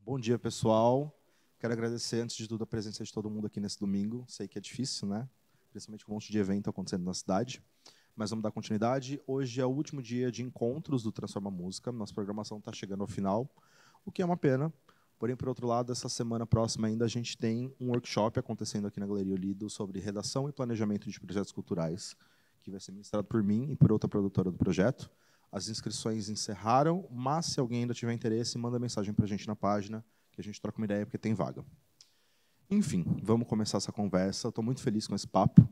Bom dia, pessoal. Quero agradecer, antes de tudo, a presença de todo mundo aqui nesse domingo. Sei que é difícil, né? Principalmente com um monte de evento acontecendo na cidade. Mas vamos dar continuidade. Hoje é o último dia de encontros do Transforma Música. Nossa programação está chegando ao final, o que é uma pena. Porém, por outro lado, essa semana próxima ainda a gente tem um workshop acontecendo aqui na Galeria Olido sobre redação e planejamento de projetos culturais, que vai ser ministrado por mim e por outra produtora do projeto. As inscrições encerraram, mas se alguém ainda tiver interesse, manda mensagem para a gente na página, que a gente troca uma ideia, porque tem vaga. Enfim, vamos começar essa conversa. Estou muito feliz com esse papo.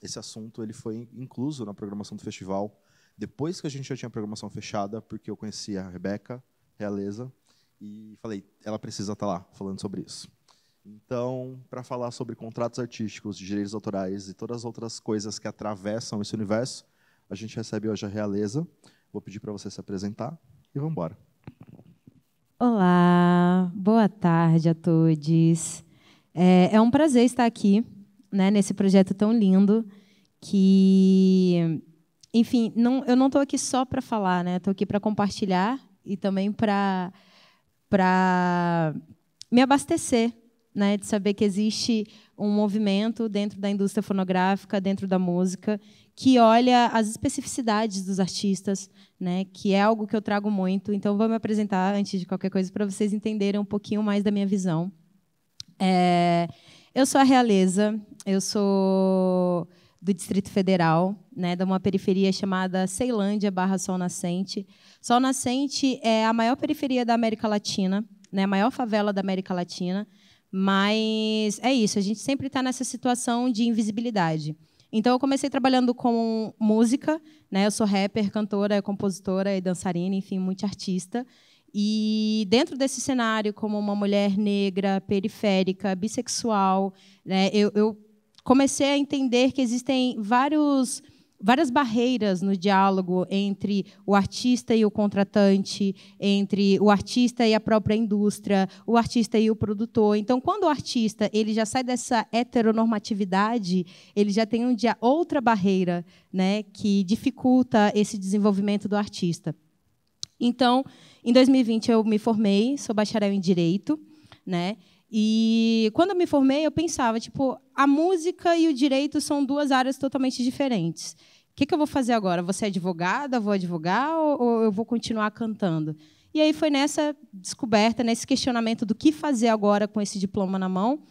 Esse assunto ele foi incluso na programação do festival, depois que a gente já tinha a programação fechada, porque eu conhecia a Rebeca Realeza, e falei, ela precisa estar lá falando sobre isso. Então, para falar sobre contratos artísticos, direitos autorais e todas as outras coisas que atravessam esse universo, a gente recebe hoje a Realeza. Vou pedir para você se apresentar e vamos embora. Olá, boa tarde a todos. É um prazer estar aqui, né, nesse projeto tão lindo que, enfim, eu não estou aqui só para falar, né? Estou aqui para compartilhar e também para me abastecer, né, de saber que existe um movimento dentro da indústria fonográfica, dentro da música, que olha as especificidades dos artistas, né, que é algo que eu trago muito. Então, vou me apresentar, antes de qualquer coisa, para vocês entenderem um pouquinho mais da minha visão. Eu sou a Realeza, eu sou do Distrito Federal, né, de uma periferia chamada Ceilândia/Sol Nascente. Sol Nascente é a maior periferia da América Latina, né, a maior favela da América Latina, mas é isso, a gente sempre está nessa situação de invisibilidade. Então, eu comecei trabalhando com música, né? Eu sou rapper, cantora, compositora e dançarina, enfim, multiartista. E dentro desse cenário, como uma mulher negra, periférica, bissexual, né, eu comecei a entender que existem várias barreiras no diálogo entre o artista e o contratante, entre o artista e a própria indústria, o artista e o produtor. Então, quando o artista ele já sai dessa heteronormatividade, ele já tem outra barreira, né, que dificulta esse desenvolvimento do artista. Então, em 2020, eu me formei, sou bacharel em Direito, né? E quando eu me formei, eu pensava, tipo, a música e o direito são duas áreas totalmente diferentes. O que eu vou fazer agora? Vou ser advogada, vou advogar ou eu vou continuar cantando? E aí foi nessa descoberta, nesse questionamento do que fazer agora com esse diploma na mão,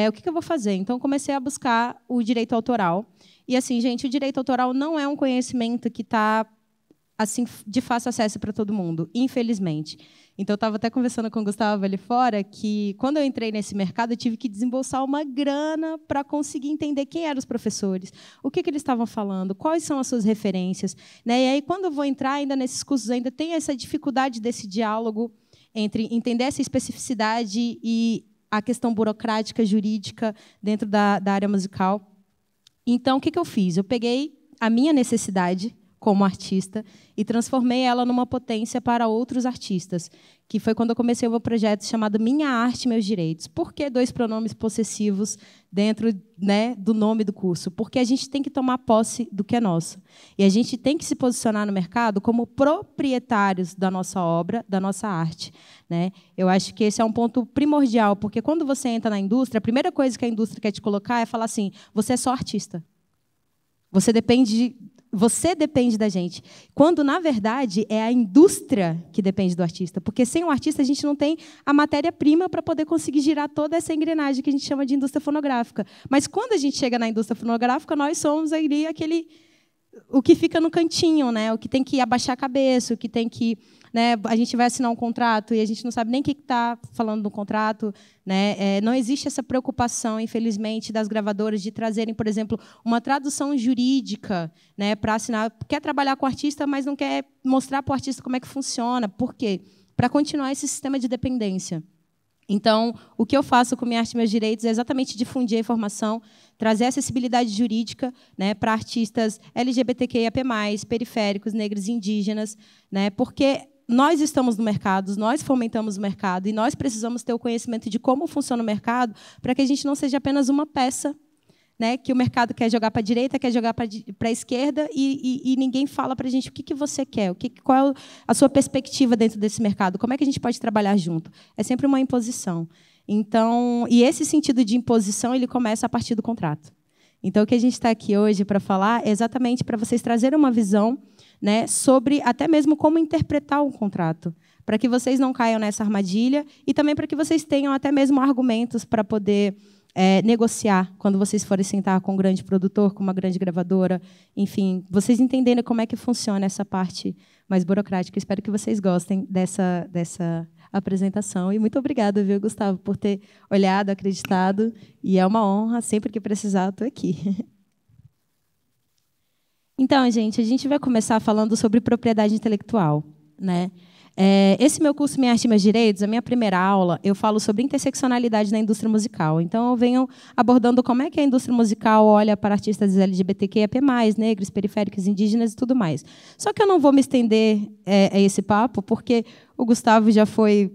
o que eu vou fazer? Então, comecei a buscar o direito autoral. E, assim, gente, o direito autoral não é um conhecimento que está assim, de fácil acesso para todo mundo, infelizmente. Então, eu estava até conversando com o Gustavo ali fora que, quando eu entrei nesse mercado, eu tive que desembolsar uma grana para conseguir entender quem eram os professores, o que eles estavam falando, quais são as suas referências. Né? E aí, quando eu vou entrar ainda nesses cursos, ainda tem essa dificuldade desse diálogo entre entender essa especificidade e a questão burocrática, jurídica, dentro da área musical. Então, o que eu fiz? Eu peguei a minha necessidade como artista e transformei ela numa potência para outros artistas, que foi quando eu comecei o meu projeto chamado Minha Arte, Meus Direitos. Por que dois pronomes possessivos dentro, né, do nome do curso? Porque a gente tem que tomar posse do que é nosso. E a gente tem que se posicionar no mercado como proprietários da nossa obra, da nossa arte. Né? Eu acho que esse é um ponto primordial, porque quando você entra na indústria, a primeira coisa que a indústria quer te colocar é falar assim, você é só artista. Você depende da gente. Quando, na verdade, é a indústria que depende do artista. Porque, sem o artista, a gente não tem a matéria-prima para poder conseguir girar toda essa engrenagem que a gente chama de indústria fonográfica. Mas, quando a gente chega na indústria fonográfica, nós somos ali o que fica no cantinho, né? O que tem que abaixar a cabeça, o que tem que... Né? A gente vai assinar um contrato e a gente não sabe nem o que está falando no contrato. Né? Não existe essa preocupação, infelizmente, das gravadoras de trazerem, por exemplo, uma tradução jurídica, né, para assinar. Quer trabalhar com o artista, mas não quer mostrar para o artista como é que funciona. Por quê? Para continuar esse sistema de dependência. Então, o que eu faço com Minha Arte e Meus Direitos é exatamente difundir a informação, trazer acessibilidade jurídica, né, para artistas LGBTQIAP+, periféricos, negros e indígenas, né, porque nós estamos no mercado, nós fomentamos o mercado e nós precisamos ter o conhecimento de como funciona o mercado para que a gente não seja apenas uma peça, né, que o mercado quer jogar para a direita, quer jogar para a esquerda, e ninguém fala para a gente o que você quer, qual é a sua perspectiva dentro desse mercado, como é que a gente pode trabalhar junto. É sempre uma imposição. Então, e esse sentido de imposição ele começa a partir do contrato. Então, o que a gente está aqui hoje para falar é exatamente para vocês trazerem uma visão, né, sobre até mesmo como interpretar um contrato, para que vocês não caiam nessa armadilha e também para que vocês tenham até mesmo argumentos para poder negociar quando vocês forem sentar com um grande produtor, com uma grande gravadora, enfim, vocês entenderem como é que funciona essa parte mais burocrática. Espero que vocês gostem dessa apresentação. E muito obrigada, viu, Gustavo, por ter olhado, acreditado. E é uma honra, sempre que precisar, eu estou aqui. Então, gente, a gente vai começar falando sobre propriedade intelectual, né? Esse meu curso Minha Arte e Meus Direitos, a minha primeira aula, eu falo sobre interseccionalidade na indústria musical. Então, eu venho abordando como é que a indústria musical olha para artistas LGBTQIA+, negros, periféricos, indígenas e tudo mais. Só que eu não vou me estender a esse papo, porque o Gustavo já foi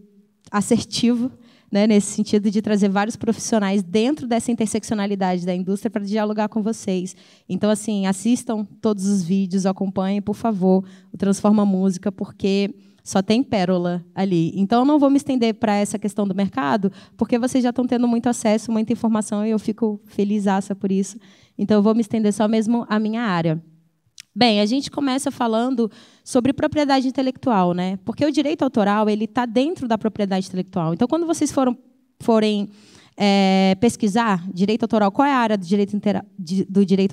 assertivo, né, nesse sentido de trazer vários profissionais dentro dessa interseccionalidade da indústria para dialogar com vocês. Então, assim, assistam todos os vídeos, acompanhem, por favor, o Transforma Música, porque só tem pérola ali. Então, eu não vou me estender para essa questão do mercado, porque vocês já estão tendo muito acesso, muita informação, e eu fico felizaça por isso. Então, eu vou me estender só mesmo à minha área. Bem, a gente começa falando sobre propriedade intelectual, né? Porque o direito autoral ele está dentro da propriedade intelectual. Então, quando vocês forem pesquisar direito autoral, qual é a área do direito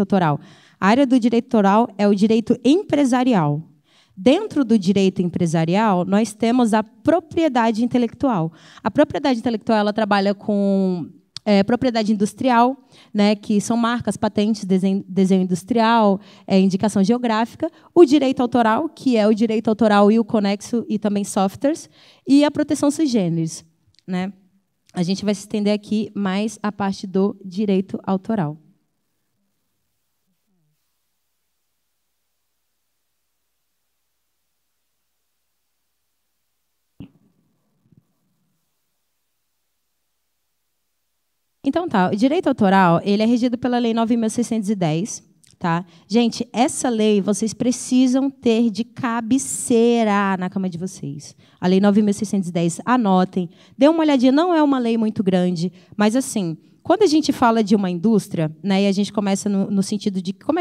autoral? A área do direito autoral é o direito empresarial. Dentro do direito empresarial, nós temos a propriedade intelectual. A propriedade intelectual ela trabalha com propriedade industrial, né, que são marcas, patentes, desenho industrial, indicação geográfica, o direito autoral, que é o direito autoral e o conexo, e também softwares, e a proteção sui generis, né? A gente vai se estender aqui mais a parte do direito autoral. Então, tá, o direito autoral ele é regido pela Lei 9.610, tá? Gente, essa lei vocês precisam ter de cabeceira na cama de vocês. A Lei 9.610, anotem, dê uma olhadinha, não é uma lei muito grande, mas, assim, quando a gente fala de uma indústria, né, e a gente começa no sentido de como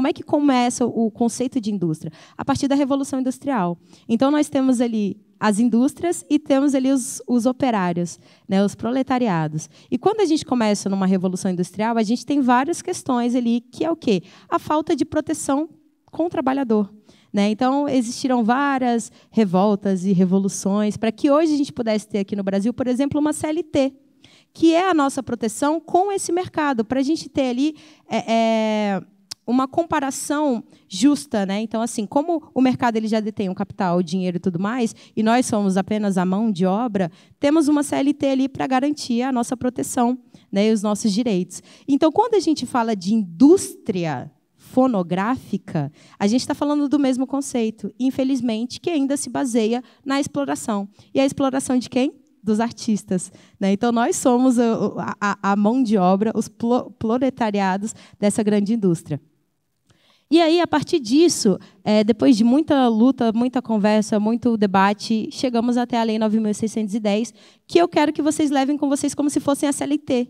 é que começa o conceito de indústria? A partir da Revolução Industrial. Então, nós temos ali as indústrias e temos ali os operários, né, os proletariados. E quando a gente começa numa revolução industrial, a gente tem várias questões ali, que é o quê? A falta de proteção com o trabalhador. Né? Então, existiram várias revoltas e revoluções para que hoje a gente pudesse ter aqui no Brasil, por exemplo, uma CLT, que é a nossa proteção com esse mercado, para a gente ter ali uma comparação justa, né? Então, assim, como o mercado ele já detém o capital, o dinheiro e tudo mais, e nós somos apenas a mão de obra, temos uma CLT ali para garantir a nossa proteção, né, e os nossos direitos. Então, quando a gente fala de indústria fonográfica, a gente está falando do mesmo conceito, infelizmente, que ainda se baseia na exploração. E a exploração de quem? Dos artistas. Né? Então, nós somos a mão de obra, os proletariados dessa grande indústria. E aí, a partir disso, depois de muita luta, muita conversa, muito debate, chegamos até a Lei 9.610, que eu quero que vocês levem com vocês como se fossem a CLT.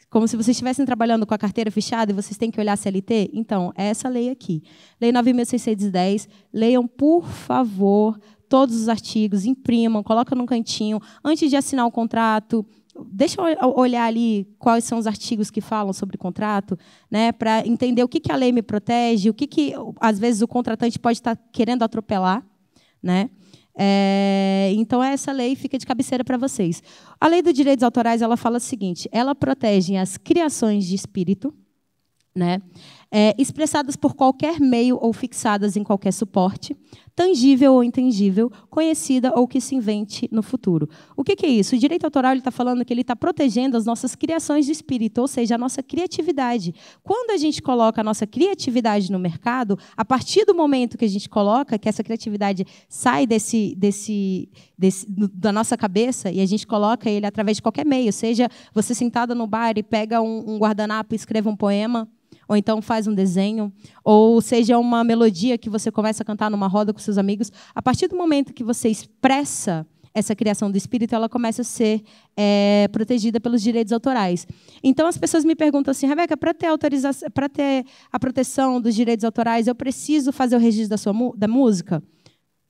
Como se vocês estivessem trabalhando com a carteira fechada e vocês têm que olhar a CLT. Então, é essa lei aqui. Lei 9.610. Leiam, por favor, todos os artigos, imprimam, colocam num cantinho. Antes de assinar o contrato, deixa eu olhar ali quais são os artigos que falam sobre contrato, né, para entender o que a lei me protege, o que às vezes, o contratante pode estar querendo atropelar. Né? Então, essa lei fica de cabeceira para vocês. A Lei dos Direitos Autorais ela fala o seguinte, ela protege as criações de espírito, né, expressadas por qualquer meio ou fixadas em qualquer suporte, tangível ou intangível, conhecida ou que se invente no futuro. O que é isso? O direito autoral está falando que ele está protegendo as nossas criações de espírito, ou seja, a nossa criatividade. Quando a gente coloca a nossa criatividade no mercado, a partir do momento que a gente coloca, que essa criatividade sai da nossa cabeça e a gente coloca ele através de qualquer meio, seja você sentada no bar e pega um guardanapo e escreve um poema, ou então faz um desenho, ou seja uma melodia que você começa a cantar numa roda com seus amigos, a partir do momento que você expressa essa criação do espírito, ela começa a ser protegida pelos direitos autorais. Então, as pessoas me perguntam assim, Rebeca, para ter a proteção dos direitos autorais, eu preciso fazer o registro da música?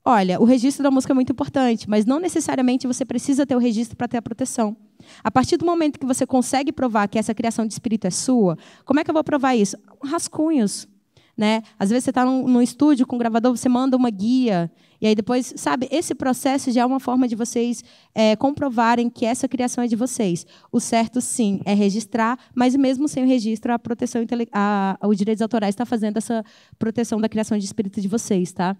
Olha, o registro da música é muito importante, mas não necessariamente você precisa ter o registro para ter a proteção. A partir do momento que você consegue provar que essa criação de espírito é sua, como é que eu vou provar isso? Rascunhos. Né? Às vezes você está num estúdio com um gravador, você manda uma guia, e aí depois, sabe, esse processo já é uma forma de vocês comprovarem que essa criação é de vocês. O certo, sim, é registrar, mas mesmo sem o registro, a proteção os direitos autorais está fazendo essa proteção da criação de espírito de vocês, tá?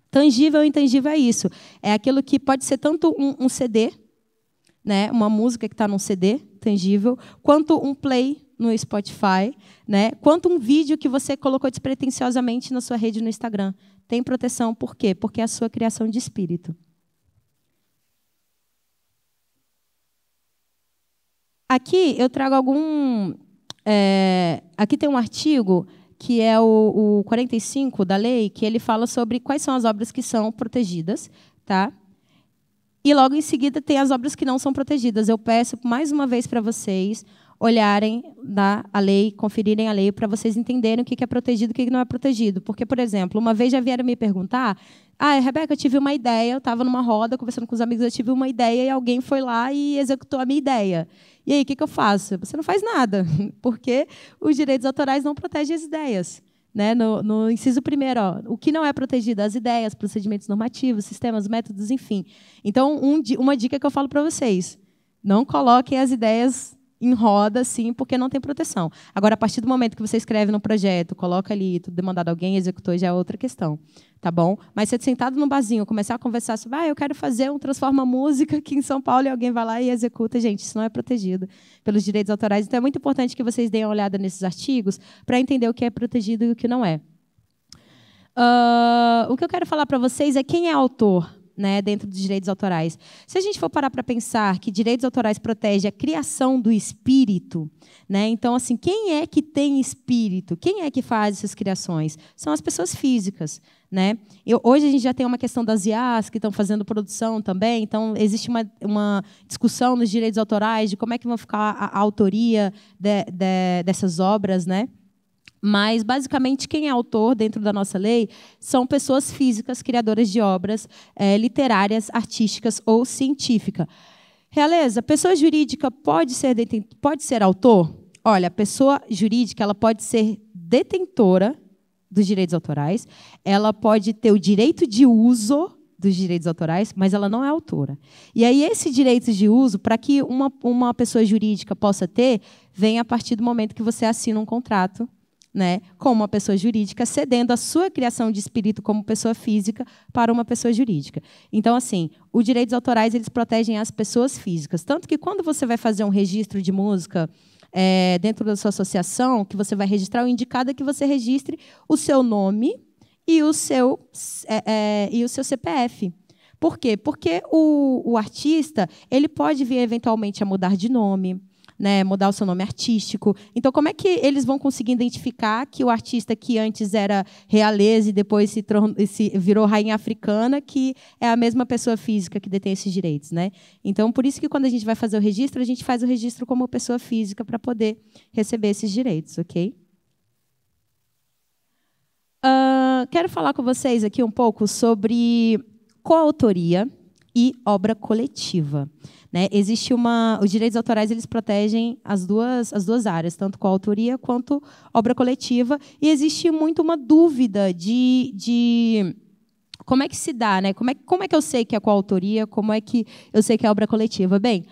Tangível ou intangível é isso. É aquilo que pode ser tanto um CD, né, uma música que está num CD, tangível, quanto um play no Spotify, né, quanto um vídeo que você colocou despretensiosamente na sua rede no Instagram. Tem proteção, por quê? Porque é a sua criação de espírito. Aqui eu trago aqui tem um artigo que é o 45 da lei, que ele fala sobre quais são as obras que são protegidas, tá? E logo em seguida tem as obras que não são protegidas. Eu peço mais uma vez para vocês olharem a lei, conferirem a lei, para vocês entenderem o que é protegido e o que não é protegido. Porque, por exemplo, uma vez já vieram me perguntar, Rebeca, eu tive uma ideia, eu estava numa roda conversando com os amigos, eu tive uma ideia e alguém foi lá e executou a minha ideia. E aí, o que eu faço? Você não faz nada, porque os direitos autorais não protegem as ideias. Né? No inciso 1º, o que não é protegido? As ideias, procedimentos normativos, sistemas, métodos, enfim. Então, uma dica que eu falo para vocês, não coloquem as ideias em roda, assim, porque não tem proteção. Agora, a partir do momento que você escreve no projeto, coloca ali, tudo demandado a alguém, executou, já é outra questão. Tá bom? Mas você sentado no barzinho, começar a conversar sobre, eu quero fazer um Transforma Música aqui em São Paulo, e alguém vai lá e executa. Gente, isso não é protegido pelos direitos autorais. Então, é muito importante que vocês deem uma olhada nesses artigos para entender o que é protegido e o que não é. O que eu quero falar para vocês é quem é autor, né, dentro dos direitos autorais. Se a gente for parar para pensar que direitos autorais protegem a criação do espírito, né, então, assim, quem é que tem espírito? Quem é que faz essas criações? São as pessoas físicas. Né? Hoje a gente já tem uma questão das IAs que estão fazendo produção também, então existe uma discussão nos direitos autorais de como é que vão ficar a autoria dessas obras, né? Mas, basicamente, quem é autor dentro da nossa lei são pessoas físicas, criadoras de obras literárias, artísticas ou científicas. Realeza, pessoa jurídica pode ser autor? Olha, a pessoa jurídica ela pode ser detentora dos direitos autorais, ela pode ter o direito de uso dos direitos autorais, mas ela não é autora. E aí, esse direito de uso, para que uma pessoa jurídica possa ter, vem a partir do momento que você assina um contrato, né, com uma pessoa jurídica, cedendo a sua criação de espírito como pessoa física para uma pessoa jurídica. Então, assim, os direitos autorais eles protegem as pessoas físicas. Tanto que, quando você vai fazer um registro de música dentro da sua associação, que você vai registrar, o indicado é que você registre o seu nome e o seu CPF. Por quê? Porque o artista ele pode vir, eventualmente, a mudar de nome, né, mudar o seu nome artístico. Então, como é que eles vão conseguir identificar que o artista que antes era realeza e depois virou rainha africana, que é a mesma pessoa física que detém esses direitos? Né? Então, por isso que quando a gente vai fazer o registro, a gente faz o registro como pessoa física para poder receber esses direitos, ok? Quero falar com vocês aqui um pouco sobre coautoria e obra coletiva. Né? Existe os direitos autorais eles protegem as duas áreas, tanto coautoria quanto obra coletiva, e existe muito uma dúvida de como é que se dá, né? Como é que eu sei que é coautoria, como é que eu sei que é obra coletiva? Bem,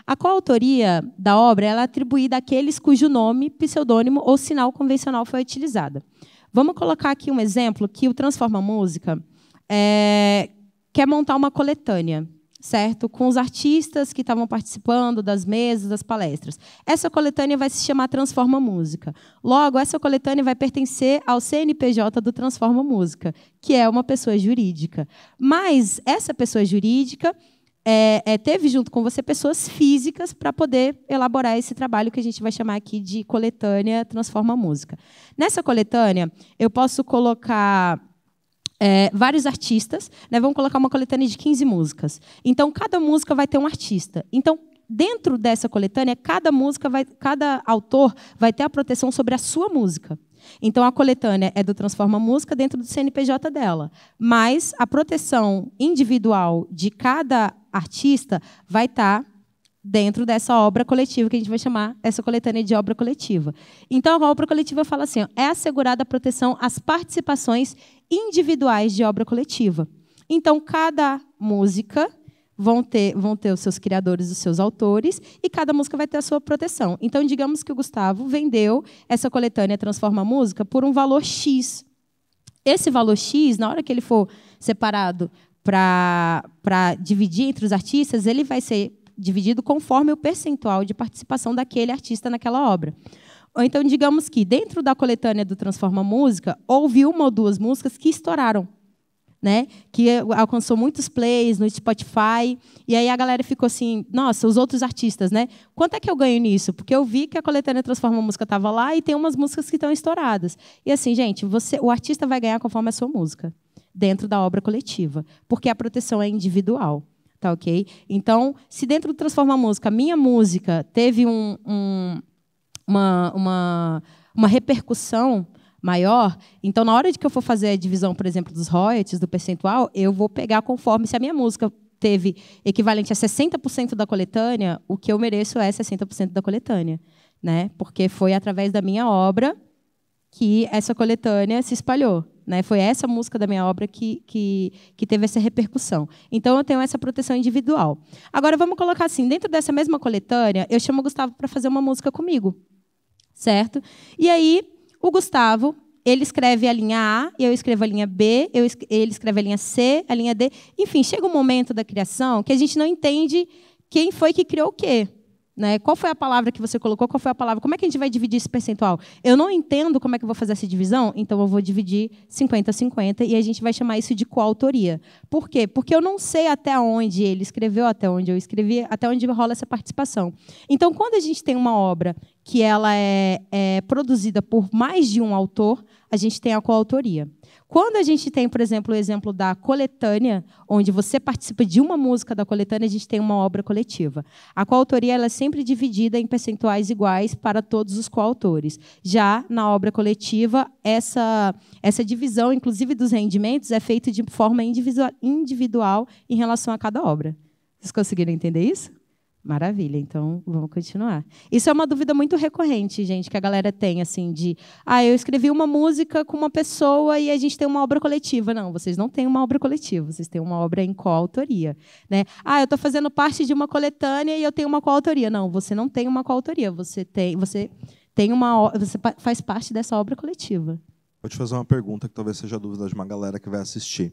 a coautoria da obra ela é atribuída àqueles cujo nome, pseudônimo ou sinal convencional foi utilizada. Vamos colocar aqui um exemplo que o Transforma Música quer montar uma coletânea, certo? Com os artistas que estavam participando das mesas, das palestras. Essa coletânea vai se chamar Transforma Música. Logo, essa coletânea vai pertencer ao CNPJ do Transforma Música, que é uma pessoa jurídica. Mas essa pessoa jurídica teve junto com você pessoas físicas para poder elaborar esse trabalho que a gente vai chamar aqui de coletânea Transforma Música. Nessa coletânea, eu posso colocar vários artistas, né? Vamos colocar uma coletânea de 15 músicas. Então, cada música vai ter um artista. Então, dentro dessa coletânea, cada autor vai ter a proteção sobre a sua música. Então, a coletânea é do Transforma Música dentro do CNPJ dela. Mas a proteção individual de cada artista vai estar dentro dessa obra coletiva, que a gente vai chamar essa coletânea de obra coletiva. Então, a obra coletiva fala assim, é assegurada a proteção às participações individuais de obra coletiva. Então, cada música vão ter os seus criadores, os seus autores, e cada música vai ter a sua proteção. Então, digamos que o Gustavo vendeu essa coletânea Transforma Música por um valor X. Esse valor X, na hora que ele for separado para dividir entre os artistas, ele vai ser dividido conforme o percentual de participação daquele artista naquela obra. Ou então, digamos que, dentro da coletânea do Transforma Música, houve uma ou duas músicas que estouraram, né? Que alcançou muitos plays no Spotify, e aí a galera ficou assim, nossa, os outros artistas, né? Quanto é que eu ganho nisso? Porque eu vi que a coletânea Transforma Música estava lá e tem umas músicas que estão estouradas. E assim, gente, o artista vai ganhar conforme a sua música, dentro da obra coletiva, porque a proteção é individual. Tá, ok? Então, se dentro do Transforma Música, a minha música teve uma repercussão maior, então, na hora de que eu for fazer a divisão, por exemplo, dos royalties, do percentual, eu vou pegar conforme se a minha música teve equivalente a 60% da coletânea, o que eu mereço é 60% da coletânea, né? Porque foi através da minha obra que essa coletânea se espalhou. Né? Foi essa música da minha obra que teve essa repercussão. Então, eu tenho essa proteção individual. Agora, vamos colocar assim, dentro dessa mesma coletânea, eu chamo o Gustavo para fazer uma música comigo. Certo? E aí, o Gustavo, ele escreve a linha A, eu escrevo a linha B, ele escreve a linha C, a linha D. Enfim, chega um momento da criação que a gente não entende quem foi que criou o quê. Né? Qual foi a palavra que você colocou? Qual foi a palavra? Como é que a gente vai dividir esse percentual? Eu não entendo como é que eu vou fazer essa divisão, então eu vou dividir 50-50 e a gente vai chamar isso de coautoria. Por quê? Porque eu não sei até onde ele escreveu, até onde eu escrevi, até onde rola essa participação. Então, quando a gente tem uma obra que ela é produzida por mais de um autor, a gente tem a coautoria. Quando a gente tem, por exemplo, o exemplo da coletânea, onde você participa de uma música da coletânea, a gente tem uma obra coletiva. A coautoria ela é sempre dividida em percentuais iguais para todos os coautores. Já na obra coletiva, essa divisão, inclusive dos rendimentos, é feita de forma individual em relação a cada obra. Vocês conseguiram entender isso? Maravilha, então vamos continuar. Isso é uma dúvida muito recorrente, gente, que a galera tem, assim, de eu escrevi uma música com uma pessoa e a gente tem uma obra coletiva. Não, vocês não têm uma obra coletiva, vocês têm uma obra em coautoria. Né? Eu estou fazendo parte de uma coletânea e eu tenho uma coautoria. Não, você não tem uma coautoria, você faz parte dessa obra coletiva. Vou te fazer uma pergunta que talvez seja a dúvida de uma galera que vai assistir.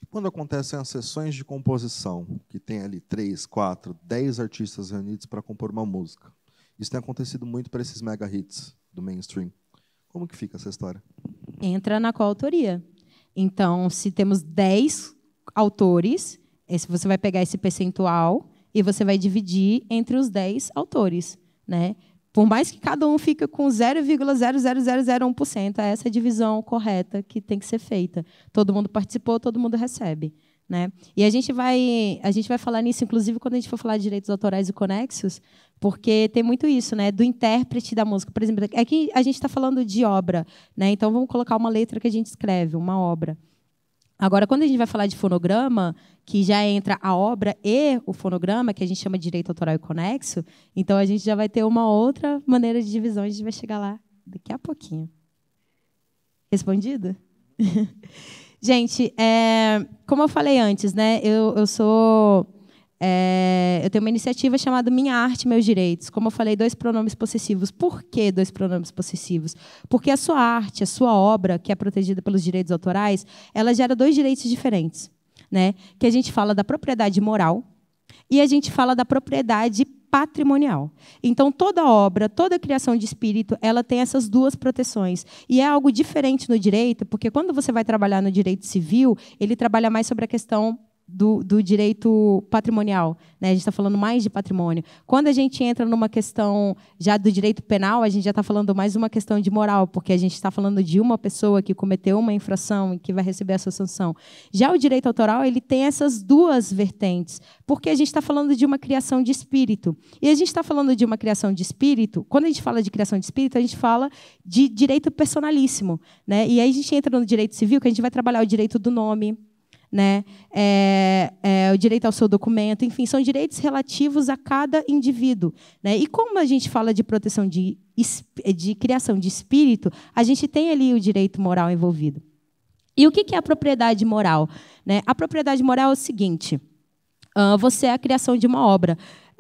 E quando acontecem as sessões de composição, que tem ali 3, 4, 10 artistas reunidos para compor uma música, isso tem acontecido muito para esses mega hits do mainstream. Como que fica essa história? Entra na coautoria. Então, se temos 10 autores, você vai pegar esse percentual e você vai dividir entre os 10 autores. Né? Por mais que cada um fique com 0,00001%, é essa a divisão correta que tem que ser feita. Todo mundo participou, todo mundo recebe. Né? E a gente vai falar nisso, inclusive, quando a gente for falar de direitos autorais e conexos, porque tem muito isso, né, do intérprete da música. Por exemplo, aqui a gente está falando de obra, né? Então vamos colocar uma letra que a gente escreve, uma obra. Agora, quando a gente vai falar de fonograma, que já entra a obra e o fonograma, que a gente chama de direito autoral e conexo, então a gente já vai ter uma outra maneira de divisão, a gente vai chegar lá daqui a pouquinho. Respondido? Gente, como eu falei antes, né, eu sou eu tenho uma iniciativa chamada Minha Arte, Meus Direitos. Como eu falei, 2 pronomes possessivos. Por que 2 pronomes possessivos? Porque a sua arte, a sua obra, que é protegida pelos direitos autorais, ela gera 2 direitos diferentes, né? Que a gente fala da propriedade moral e a gente fala da propriedade patrimonial. Então, toda obra, toda criação de espírito, ela tem essas 2 proteções. E é algo diferente no direito, porque quando você vai trabalhar no direito civil, ele trabalha mais sobre a questão do direito patrimonial, né? A gente está falando mais de patrimônio. Quando a gente entra numa questão já do direito penal, a gente já está falando mais de uma questão de moral, porque a gente está falando de uma pessoa que cometeu uma infração e que vai receber a sua sanção. Já o direito autoral, ele tem essas 2 vertentes, porque a gente está falando de uma criação de espírito. E a gente está falando de uma criação de espírito, quando a gente fala de criação de espírito, a gente fala de direito personalíssimo, né? E aí a gente entra no direito civil, que a gente vai trabalhar o direito do nome, né? O direito ao seu documento, enfim, são direitos relativos a cada indivíduo, né? E como a gente fala de proteção de criação de espírito, a gente tem ali o direito moral envolvido. E o que é a propriedade moral, né? A propriedade moral é o seguinte: você é a criação de uma obra.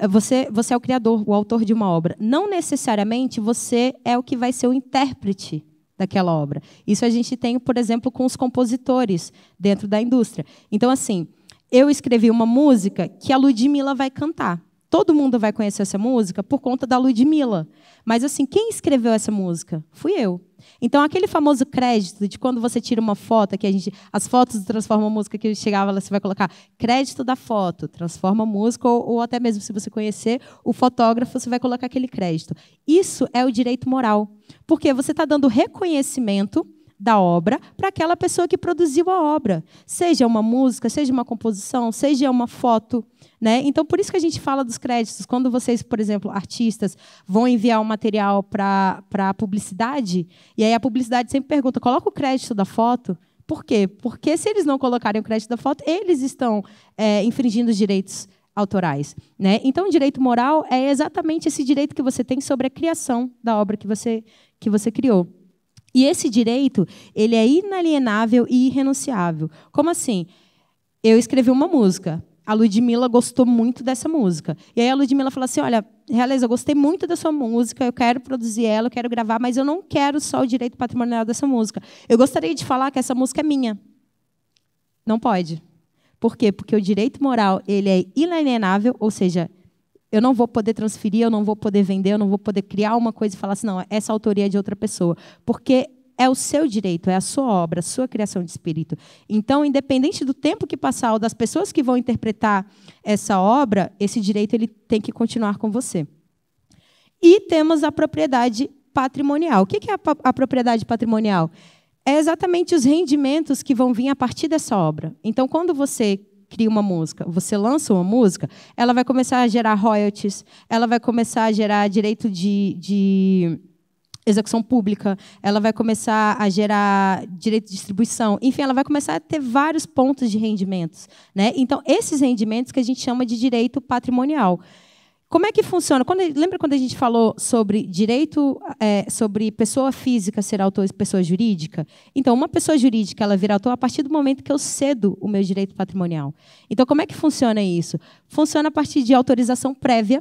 Você é o criador, o autor de uma obra. Não necessariamente você é o que vai ser o intérprete daquela obra. Isso a gente tem, por exemplo, com os compositores dentro da indústria. Então, assim, eu escrevi uma música que a Ludmilla vai cantar. Todo mundo vai conhecer essa música por conta da Ludmilla. Mas, assim, quem escreveu essa música? Fui eu. Então, aquele famoso crédito de quando você tira uma foto, que as fotos transformam a música, que chegava, você vai colocar crédito da foto, transforma a música, ou até mesmo, se você conhecer o fotógrafo, você vai colocar aquele crédito. Isso é o direito moral, porque você está dando reconhecimento da obra para aquela pessoa que produziu a obra, seja uma música, seja uma composição, seja uma foto, né? Então, por isso que a gente fala dos créditos. Quando vocês, por exemplo, artistas, vão enviar um material para a publicidade, e aí a publicidade sempre pergunta, coloca o crédito da foto. Por quê? Porque se eles não colocarem o crédito da foto, eles estão infringindo os direitos autorais, né? Então, o direito moral é exatamente esse direito que você tem sobre a criação da obra que você criou. E esse direito, ele é inalienável e irrenunciável. Como assim? Eu escrevi uma música. A Ludmilla gostou muito dessa música. E aí a Ludmilla falou assim, olha, Realeza, eu gostei muito da sua música, eu quero produzir ela, eu quero gravar, mas eu não quero só o direito patrimonial dessa música. Eu gostaria de falar que essa música é minha. Não pode. Por quê? Porque o direito moral, ele é inalienável, ou seja, eu não vou poder transferir, eu não vou poder vender, eu não vou poder criar uma coisa e falar assim, não, essa autoria é de outra pessoa. Porque é o seu direito, é a sua obra, a sua criação de espírito. Então, independente do tempo que passar ou das pessoas que vão interpretar essa obra, esse direito ele tem que continuar com você. E temos a propriedade patrimonial. O que é a propriedade patrimonial? É exatamente os rendimentos que vão vir a partir dessa obra. Então, quando você cria uma música, você lança uma música, ela vai começar a gerar royalties, ela vai começar a gerar direito de execução pública, ela vai começar a gerar direito de distribuição, enfim, ela vai começar a ter vários pontos de rendimentos, né? Então, esses rendimentos que a gente chama de direito patrimonial. Como é que funciona? Lembra quando a gente falou sobre direito, sobre pessoa física ser autor e pessoa jurídica? Então, uma pessoa jurídica ela vira autor a partir do momento que eu cedo o meu direito patrimonial. Então, como é que funciona isso? Funciona a partir de autorização prévia.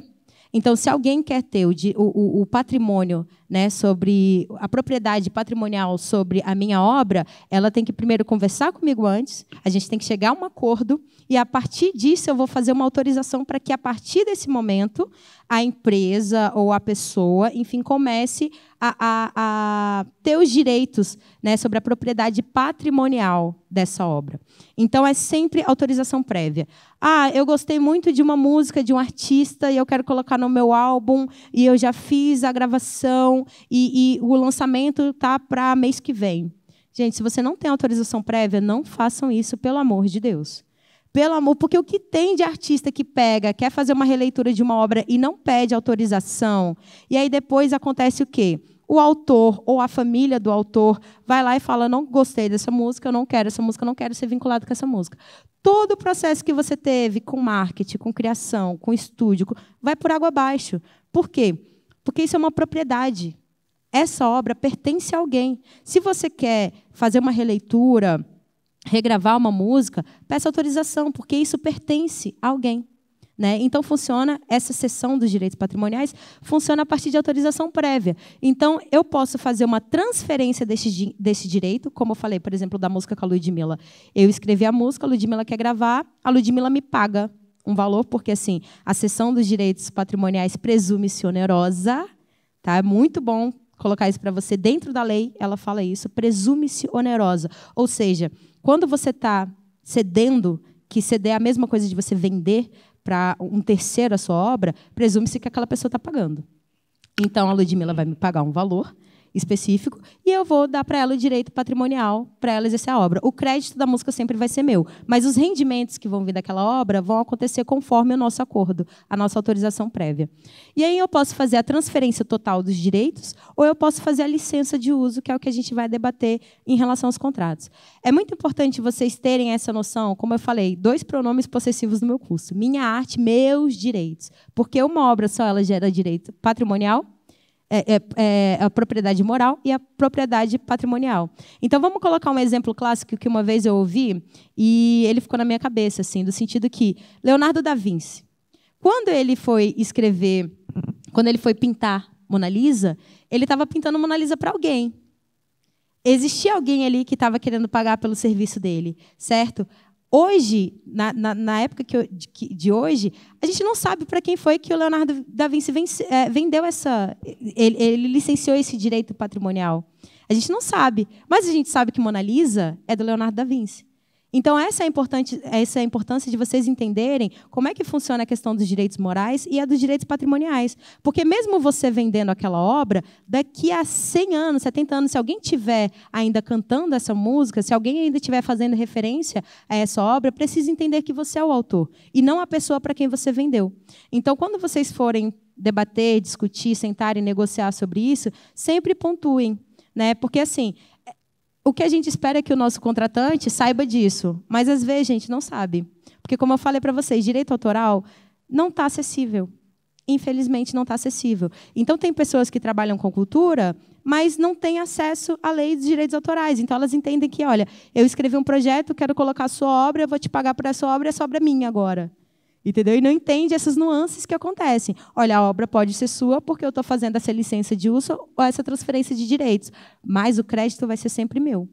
Então, se alguém quer ter o patrimônio, né, sobre a propriedade patrimonial sobre a minha obra, ela tem que primeiro conversar comigo antes, a gente tem que chegar a um acordo, e, a partir disso, eu vou fazer uma autorização para que, a partir desse momento, a empresa ou a pessoa, enfim, comece a ter os direitos, né, sobre a propriedade patrimonial dessa obra. Então, é sempre autorização prévia. Ah, eu gostei muito de uma música de um artista e eu quero colocar no meu álbum e eu já fiz a gravação e o lançamento está para mês que vem. Gente, se você não tem autorização prévia, não façam isso, pelo amor de Deus. Pelo amor, porque o que tem de artista que quer fazer uma releitura de uma obra e não pede autorização, e aí depois acontece o quê? O autor ou a família do autor vai lá e fala, não gostei dessa música, eu não quero essa música, eu não quero ser vinculado com essa música. Todo o processo que você teve com marketing, com criação, com estúdio, vai por água abaixo. Por quê? Porque isso é uma propriedade. Essa obra pertence a alguém. Se você quer fazer uma releitura, regravar uma música, peça autorização, porque isso pertence a alguém. né? Então, essa cessão dos direitos patrimoniais funciona a partir de autorização prévia. Então, eu posso fazer uma transferência desse direito, como eu falei, por exemplo, da música com a Ludmilla. Eu escrevi a música, a Ludmilla quer gravar, a Ludmilla me paga um valor, porque assim, a cessão dos direitos patrimoniais presume-se onerosa, tá? É muito bom colocar isso para você. Dentro da lei, ela fala isso, presume-se onerosa. Ou seja, quando você está cedendo, que ceder é a mesma coisa de você vender para um terceiro a sua obra, presume-se que aquela pessoa está pagando. Então, a Ludmilla vai me pagar um valor específico e eu vou dar para ela o direito patrimonial para ela exercer a obra. O crédito da música sempre vai ser meu, mas os rendimentos que vão vir daquela obra vão acontecer conforme o nosso acordo, a nossa autorização prévia. E aí eu posso fazer a transferência total dos direitos ou eu posso fazer a licença de uso, que é o que a gente vai debater em relação aos contratos. É muito importante vocês terem essa noção, como eu falei, 2 pronomes possessivos no meu curso. Minha arte, meus direitos. Porque uma obra só ela gera direito patrimonial, a propriedade moral e a propriedade patrimonial. Então, vamos colocar um exemplo clássico que uma vez eu ouvi e ele ficou na minha cabeça, assim, do sentido que Leonardo da Vinci, quando ele foi pintar Mona Lisa, ele estava pintando Mona Lisa para alguém. Existia alguém ali que estava querendo pagar pelo serviço dele, certo? Hoje, na época de hoje, a gente não sabe para quem foi que o Leonardo da Vinci vendeu ele licenciou esse direito patrimonial. A gente não sabe, mas a gente sabe que Mona Lisa é do Leonardo da Vinci. Então, essa é a importância de vocês entenderem como é que funciona a questão dos direitos morais e a dos direitos patrimoniais. Porque mesmo você vendendo aquela obra, daqui a 100 anos, 70 anos, se alguém estiver ainda cantando essa música, se alguém ainda estiver fazendo referência a essa obra, precisa entender que você é o autor e não a pessoa para quem você vendeu. Então, quando vocês forem debater, discutir, sentar e negociar sobre isso, sempre pontuem, né? Porque, assim, o que a gente espera é que o nosso contratante saiba disso, mas, às vezes, a gente não sabe. Porque, como eu falei para vocês, direito autoral não está acessível. Infelizmente, não está acessível. Então, tem pessoas que trabalham com cultura, mas não têm acesso à lei dos direitos autorais. Então, elas entendem que, olha, eu escrevi um projeto, quero colocar a sua obra, eu vou te pagar por essa obra, e essa obra é minha agora. Entendeu? E não entende essas nuances que acontecem. Olha, a obra pode ser sua porque eu estou fazendo essa licença de uso ou essa transferência de direitos, mas o crédito vai ser sempre meu.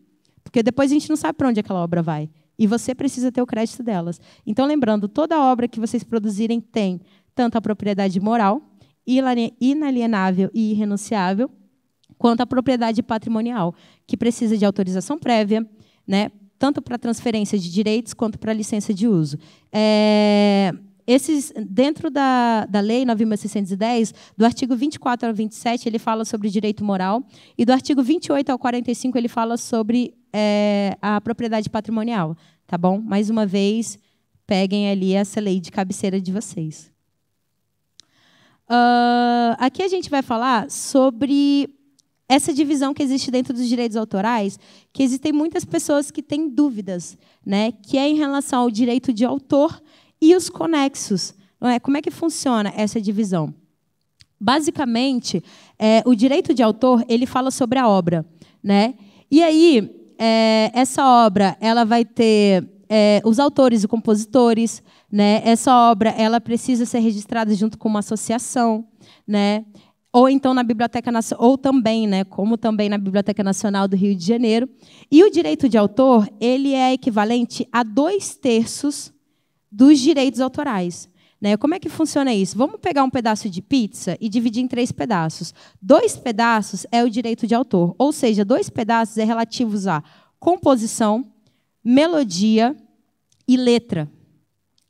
Porque depois a gente não sabe para onde aquela obra vai. E você precisa ter o crédito delas. Então, lembrando, toda obra que vocês produzirem tem tanto a propriedade moral, inalienável e irrenunciável, quanto a propriedade patrimonial, que precisa de autorização prévia, né, tanto para transferência de direitos quanto para licença de uso. Dentro da Lei 9.610, do artigo 24 ao 27, ele fala sobre direito moral, e do artigo 28 ao 45, ele fala sobre a propriedade patrimonial. Tá bom? Mais uma vez, peguem ali essa lei de cabeceira de vocês. Aqui a gente vai falar sobre essa divisão que existe dentro dos direitos autorais, que existem muitas pessoas que têm dúvidas, né? Que é em relação ao direito de autor e os conexos. Não é? Como é que funciona essa divisão? Basicamente, o direito de autor ele fala sobre a obra, né? E aí, essa obra ela vai ter os autores e compositores, né? Essa obra ela precisa ser registrada junto com uma associação, né? Ou então na Biblioteca Nacional, ou também, né, como também na Biblioteca Nacional do Rio de Janeiro. E o direito de autor ele é equivalente a 2/3 dos direitos autorais. Né? Como é que funciona isso? Vamos pegar um pedaço de pizza e dividir em 3 pedaços. 2 pedaços é o direito de autor, ou seja, 2 pedaços é relativos a composição, melodia e letra.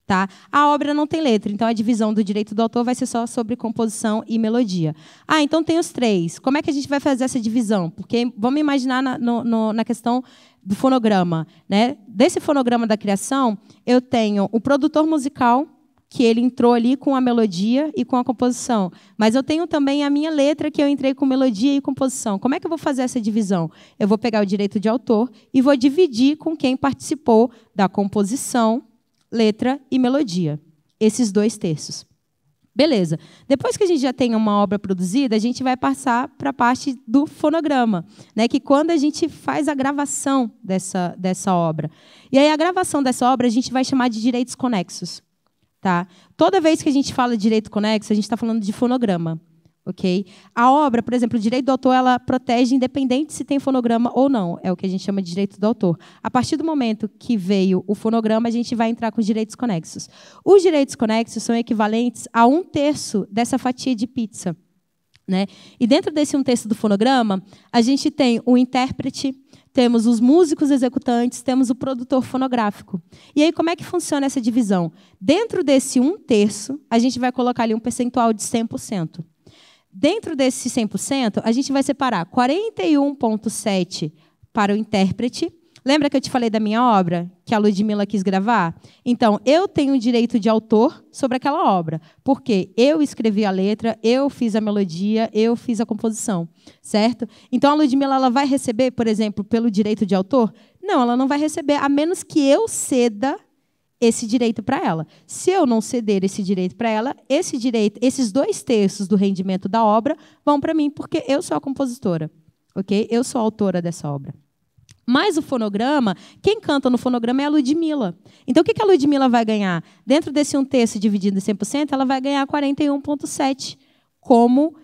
Tá? A obra não tem letra, então a divisão do direito do autor vai ser só sobre composição e melodia. Então tem os 3. Como é que a gente vai fazer essa divisão? Porque vamos imaginar na questão do fonograma. Né? Desse fonograma da criação, eu tenho o produtor musical, que ele entrou ali com a melodia e com a composição. Mas eu tenho também a minha letra, que eu entrei com melodia e composição. Como é que eu vou fazer essa divisão? Eu vou pegar o direito de autor e vou dividir com quem participou da composição, letra e melodia. Esses 2/3. Beleza. Depois que a gente já tem uma obra produzida, a gente vai passar para a parte do fonograma, né? Que quando a gente faz a gravação dessa obra. E aí a gravação dessa obra a gente vai chamar de direitos conexos. Tá? Toda vez que a gente fala de direito conexo, a gente está falando de fonograma. Okay? A obra, por exemplo, o direito do autor, ela protege independente se tem fonograma ou não. É o que a gente chama de direito do autor. A partir do momento que veio o fonograma, a gente vai entrar com os direitos conexos. Os direitos conexos são equivalentes a 1/3 dessa fatia de pizza. Né? E dentro desse 1/3 do fonograma, a gente tem o intérprete, temos os músicos executantes, temos o produtor fonográfico. E aí, como é que funciona essa divisão? Dentro desse 1/3, a gente vai colocar ali um percentual de 100%. Dentro desse 100%, a gente vai separar 41,7% para o intérprete. Lembra que eu te falei da minha obra, que a Ludmilla quis gravar? Então, eu tenho direito de autor sobre aquela obra, porque eu escrevi a letra, eu fiz a melodia, eu fiz a composição, certo? Então, a Ludmilla ela vai receber, por exemplo, pelo direito de autor? Não, ela não vai receber, a menos que eu ceda esse direito para ela. Se eu não ceder esse direito para ela, esse direito, esses 2/3 do rendimento da obra vão para mim, porque eu sou a compositora, ok? Eu sou a autora dessa obra. Mas o fonograma, quem canta no fonograma é a Ludmilla. Então, o que a Ludmilla vai ganhar? Dentro desse 1/3 dividido em 100%, ela vai ganhar 41,7% como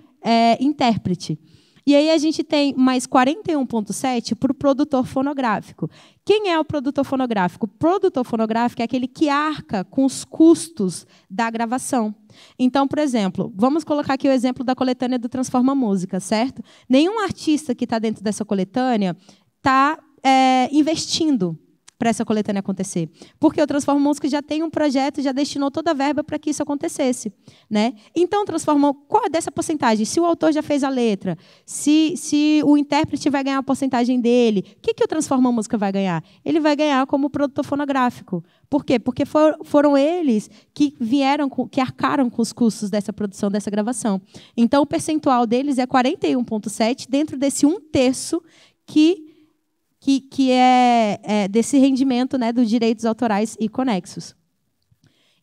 intérprete. E aí a gente tem mais 41,7% para o produtor fonográfico. Quem é o produtor fonográfico? O produtor fonográfico é aquele que arca com os custos da gravação. Então, por exemplo, vamos colocar aqui o exemplo da coletânea do Transforma Música, certo? Nenhum artista que está dentro dessa coletânea está investindo para essa coletânea acontecer. Porque o Transforma Música já tem um projeto, já destinou toda a verba para que isso acontecesse. Né? Então, qual é dessa porcentagem? Se o autor já fez a letra, se o intérprete vai ganhar a porcentagem dele, o que o Transforma Música vai ganhar? Ele vai ganhar como produtor fonográfico. Por quê? Porque foram eles que que arcaram com os custos dessa produção, dessa gravação. Então, o percentual deles é 41,7% dentro desse 1/3 que é desse rendimento, né, dos direitos autorais e conexos.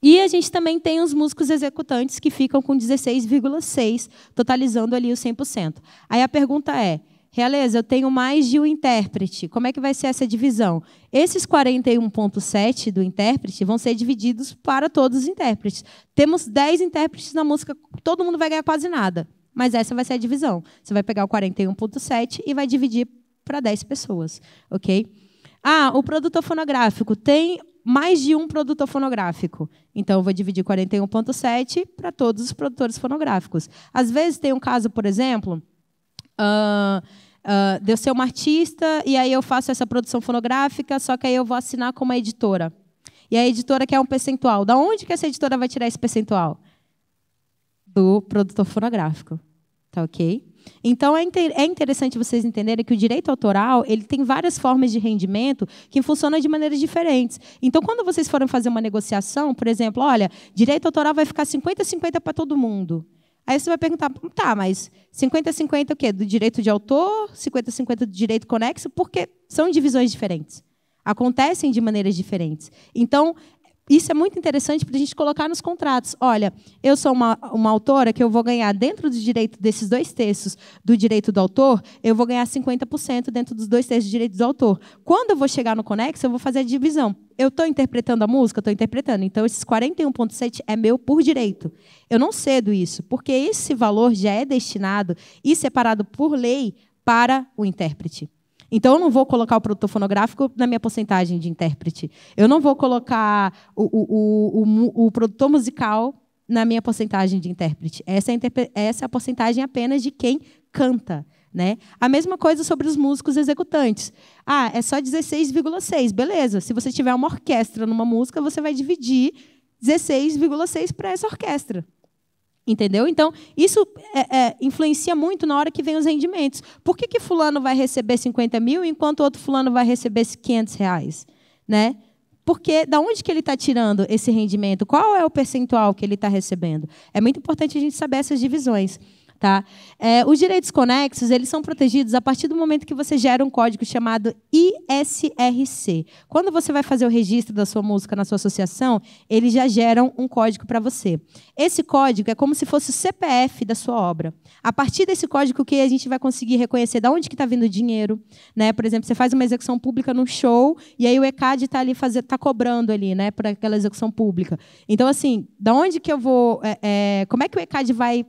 E a gente também tem os músicos executantes, que ficam com 16,6%, totalizando ali os 100%. Aí a pergunta é, Realeza, eu tenho mais de um intérprete, como é que vai ser essa divisão? Esses 41,7% do intérprete vão ser divididos para todos os intérpretes. Temos 10 intérpretes na música, todo mundo vai ganhar quase nada, mas essa vai ser a divisão. Você vai pegar o 41,7% e vai dividir para 10 pessoas, ok? O produtor fonográfico tem mais de um produtor fonográfico. Então, eu vou dividir 41,7% para todos os produtores fonográficos. Às vezes, tem um caso, por exemplo, de eu ser uma artista e aí eu faço essa produção fonográfica, só que aí eu vou assinar como editora. E a editora quer um percentual. Da onde que essa editora vai tirar esse percentual? Do produtor fonográfico. Tá ok? Então, é interessante vocês entenderem que o direito autoral ele tem várias formas de rendimento que funcionam de maneiras diferentes. Então, quando vocês forem fazer uma negociação, por exemplo, olha, direito autoral vai ficar 50-50 para todo mundo. Aí você vai perguntar, tá, mas 50-50 o quê? Do direito de autor, 50-50 do direito conexo? Porque são divisões diferentes. Acontecem de maneiras diferentes. Então, isso é muito interessante para a gente colocar nos contratos. Olha, eu sou uma autora que eu vou ganhar, dentro do direito desses 2/3 do direito do autor, eu vou ganhar 50% dentro dos 2/3 do direito do autor. Quando eu vou chegar no conexo, eu vou fazer a divisão. Eu estou interpretando a música? Estou interpretando. Então, esses 41,7% é meu por direito. Eu não cedo isso, porque esse valor já é destinado e separado por lei para o intérprete. Então, eu não vou colocar o produtor fonográfico na minha porcentagem de intérprete. Eu não vou colocar o produtor musical na minha porcentagem de intérprete. Essa é a porcentagem apenas de quem canta. Né? A mesma coisa sobre os músicos executantes. É só 16,6%. Beleza. Se você tiver uma orquestra numa música, você vai dividir 16,6% para essa orquestra. Entendeu? Então, isso influencia muito na hora que vem os rendimentos. Por que fulano vai receber 50 mil enquanto outro fulano vai receber 500 reais? Né? Porque da onde que ele está tirando esse rendimento? Qual é o percentual que ele está recebendo? É muito importante a gente saber essas divisões. Tá? Os direitos conexos, eles são protegidos a partir do momento que você gera um código chamado ISRC. Quando você vai fazer o registro da sua música na sua associação, eles já geram um código para você. Esse código é como se fosse o CPF da sua obra. A partir desse código, que a gente vai conseguir reconhecer de onde que está vindo o dinheiro. Né? Por exemplo, você faz uma execução pública num show, e aí o ECAD está ali tá cobrando ali, né, por aquela execução pública. Então, assim, da onde que eu vou... como é que o ECAD vai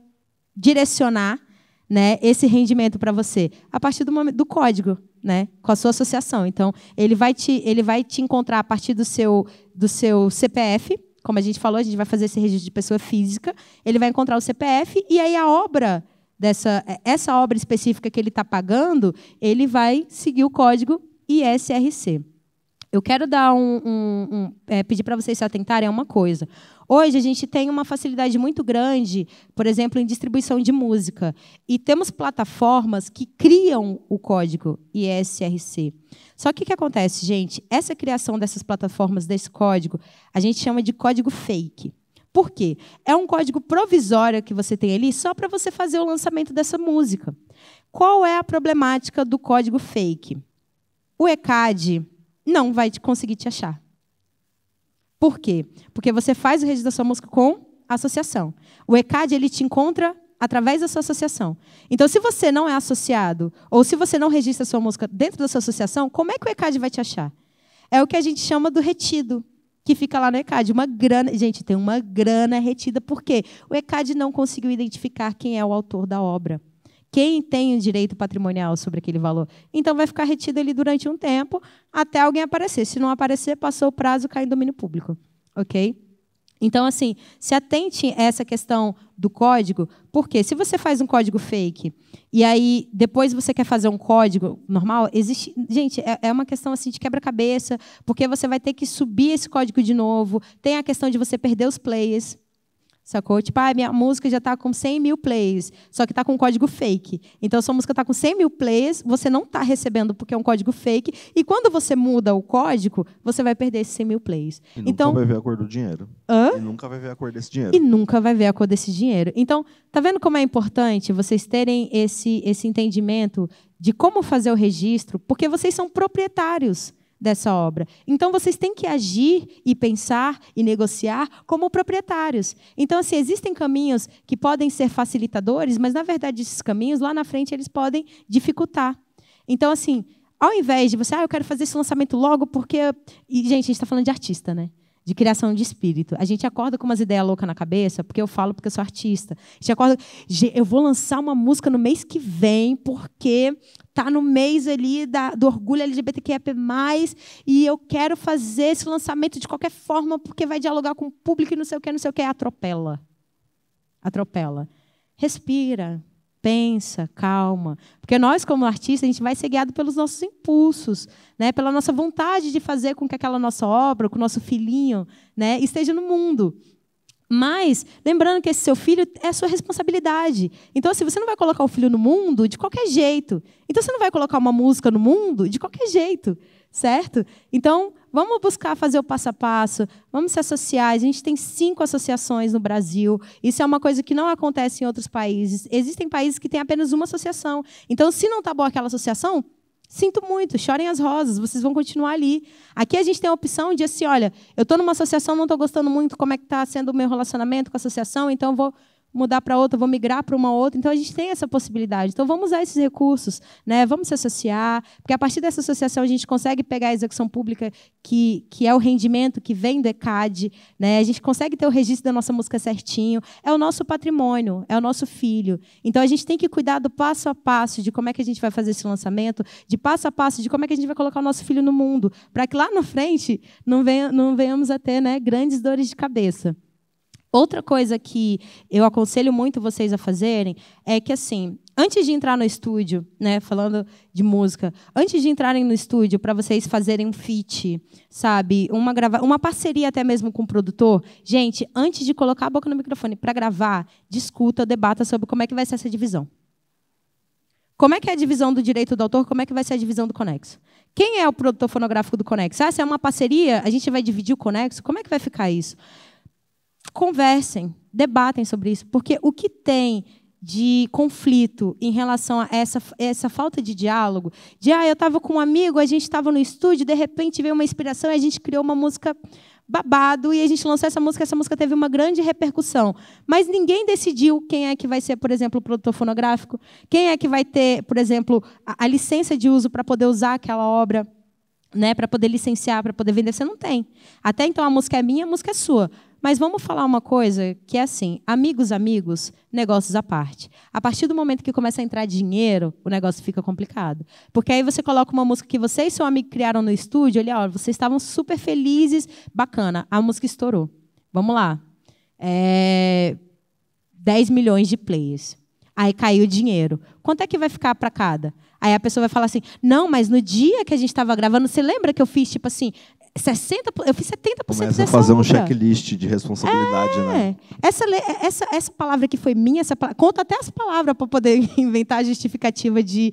direcionar, né, esse rendimento para você? A partir do código, né, com a sua associação. Então, ele vai te encontrar a partir do seu CPF, como a gente falou, a gente vai fazer esse registro de pessoa física, ele vai encontrar o CPF, e aí a obra, essa obra específica que ele está pagando, ele vai seguir o código ISRC. Eu quero dar pedir para vocês se atentarem a uma coisa. Hoje, a gente tem uma facilidade muito grande, por exemplo, em distribuição de música. E temos plataformas que criam o código ISRC. Só que o que acontece, gente? Essa criação dessas plataformas, desse código, a gente chama de código fake. Por quê? É um código provisório que você tem ali só para você fazer o lançamento dessa música. Qual é a problemática do código fake? O ECAD não vai conseguir te achar. Por quê? Porque você faz o registro da sua música com a associação. O ECAD ele te encontra através da sua associação. Então, se você não é associado, ou se você não registra a sua música dentro da sua associação, como é que o ECAD vai te achar? É o que a gente chama do retido, que fica lá no ECAD. Uma grana, gente, tem uma grana retida. Por quê? O ECAD não conseguiu identificar quem é o autor da obra. Quem tem o direito patrimonial sobre aquele valor. Então, vai ficar retido ali durante um tempo, até alguém aparecer. Se não aparecer, passou o prazo, cai em domínio público. Ok? Então, assim, se atente a essa questão do código, porque se você faz um código fake, e aí depois você quer fazer um código normal, existe... Gente, é uma questão assim, de quebra-cabeça, porque você vai ter que subir esse código de novo, tem a questão de você perder os players. Sacou? Tipo, minha música já está com 100 mil plays, só que está com um código fake. Então, sua música está com 100 mil plays, você não está recebendo porque é um código fake, e quando você muda o código, você vai perder esses 100 mil plays. E nunca vai ver a cor do dinheiro. Hã? E nunca vai ver a cor desse dinheiro. E nunca vai ver a cor desse dinheiro. Então, tá vendo como é importante vocês terem esse entendimento de como fazer o registro, porque vocês são proprietários dessa obra. Então, vocês têm que agir e pensar e negociar como proprietários. Então, assim, existem caminhos que podem ser facilitadores, mas, na verdade, esses caminhos, lá na frente, eles podem dificultar. Então, assim, ao invés de você, eu quero fazer esse lançamento logo porque... E, gente, a gente está falando de artista, né? De criação de espírito. A gente acorda com umas ideias loucas na cabeça, porque eu falo porque eu sou artista. A gente acorda, eu vou lançar uma música no mês que vem, porque está no mês ali do orgulho LGBTQIA+, e eu quero fazer esse lançamento de qualquer forma, porque vai dialogar com o público e não sei o que. Atropela. Atropela. Respira. Pensa, calma. Porque nós, como artistas, a gente vai ser guiado pelos nossos impulsos, né? Pela nossa vontade de fazer com que aquela nossa obra, com o nosso filhinho, né, esteja no mundo. Mas, lembrando que esse seu filho é a sua responsabilidade. Então, assim, você não vai colocar o filho no mundo de qualquer jeito. Então, você não vai colocar uma música no mundo de qualquer jeito, certo? Então, vamos buscar fazer o passo a passo, vamos se associar. A gente tem 5 associações no Brasil. Isso é uma coisa que não acontece em outros países. Existem países que têm apenas uma associação. Então, se não está boa aquela associação, sinto muito, chorem as rosas, vocês vão continuar ali. Aqui a gente tem a opção de assim, olha, eu estou numa associação, não estou gostando muito como é que está sendo o meu relacionamento com a associação, então eu vou mudar para outra, vou migrar para uma outra. Então, a gente tem essa possibilidade. Então, vamos usar esses recursos, né? Vamos se associar, porque a partir dessa associação a gente consegue pegar a execução pública, que é o rendimento que vem do ECAD, né? A gente consegue ter o registro da nossa música certinho. É o nosso patrimônio, é o nosso filho. Então, a gente tem que cuidar do passo a passo de como é que a gente vai fazer esse lançamento, de passo a passo de como é que a gente vai colocar o nosso filho no mundo, para que lá na frente não venhamos a ter, né, grandes dores de cabeça. Outra coisa que eu aconselho muito vocês a fazerem é que, assim, antes de entrar no estúdio, né, falando de música, antes de entrarem no estúdio para vocês fazerem um feat, sabe, uma parceria até mesmo com o produtor, gente, antes de colocar a boca no microfone para gravar, discuta, debata sobre como é que vai ser essa divisão. Como é que é a divisão do direito do autor, como é que vai ser a divisão do Conexo? Quem é o produtor fonográfico do Conexo? Se é uma parceria, a gente vai dividir o Conexo, como é que vai ficar isso? Conversem, debatem sobre isso, porque o que tem de conflito em relação a essa falta de diálogo, eu estava com um amigo, a gente estava no estúdio, de repente veio uma inspiração e a gente criou uma música babado e a gente lançou essa música teve uma grande repercussão. Mas ninguém decidiu quem é que vai ser, por exemplo, o produtor fonográfico, quem é que vai ter, por exemplo, a licença de uso para poder usar aquela obra, né, para poder licenciar, para poder vender. Você não tem. Até então a música é minha, a música é sua. Mas vamos falar uma coisa que é assim, amigos, negócios à parte. A partir do momento que começa a entrar dinheiro, o negócio fica complicado. Porque aí você coloca uma música que você e seu amigo criaram no estúdio, olha, ó, vocês estavam super felizes, bacana, a música estourou. Vamos lá. 10 milhões de players. Aí caiu o dinheiro. Quanto é que vai ficar para cada? Aí a pessoa vai falar assim, não, mas no dia que a gente estava gravando, você lembra que eu fiz, tipo assim, 60%, eu fiz 70% Começa dessa a fazer obra. um checklist de responsabilidade, né? Essa palavra que foi minha, conta até as palavras para poder inventar a justificativa de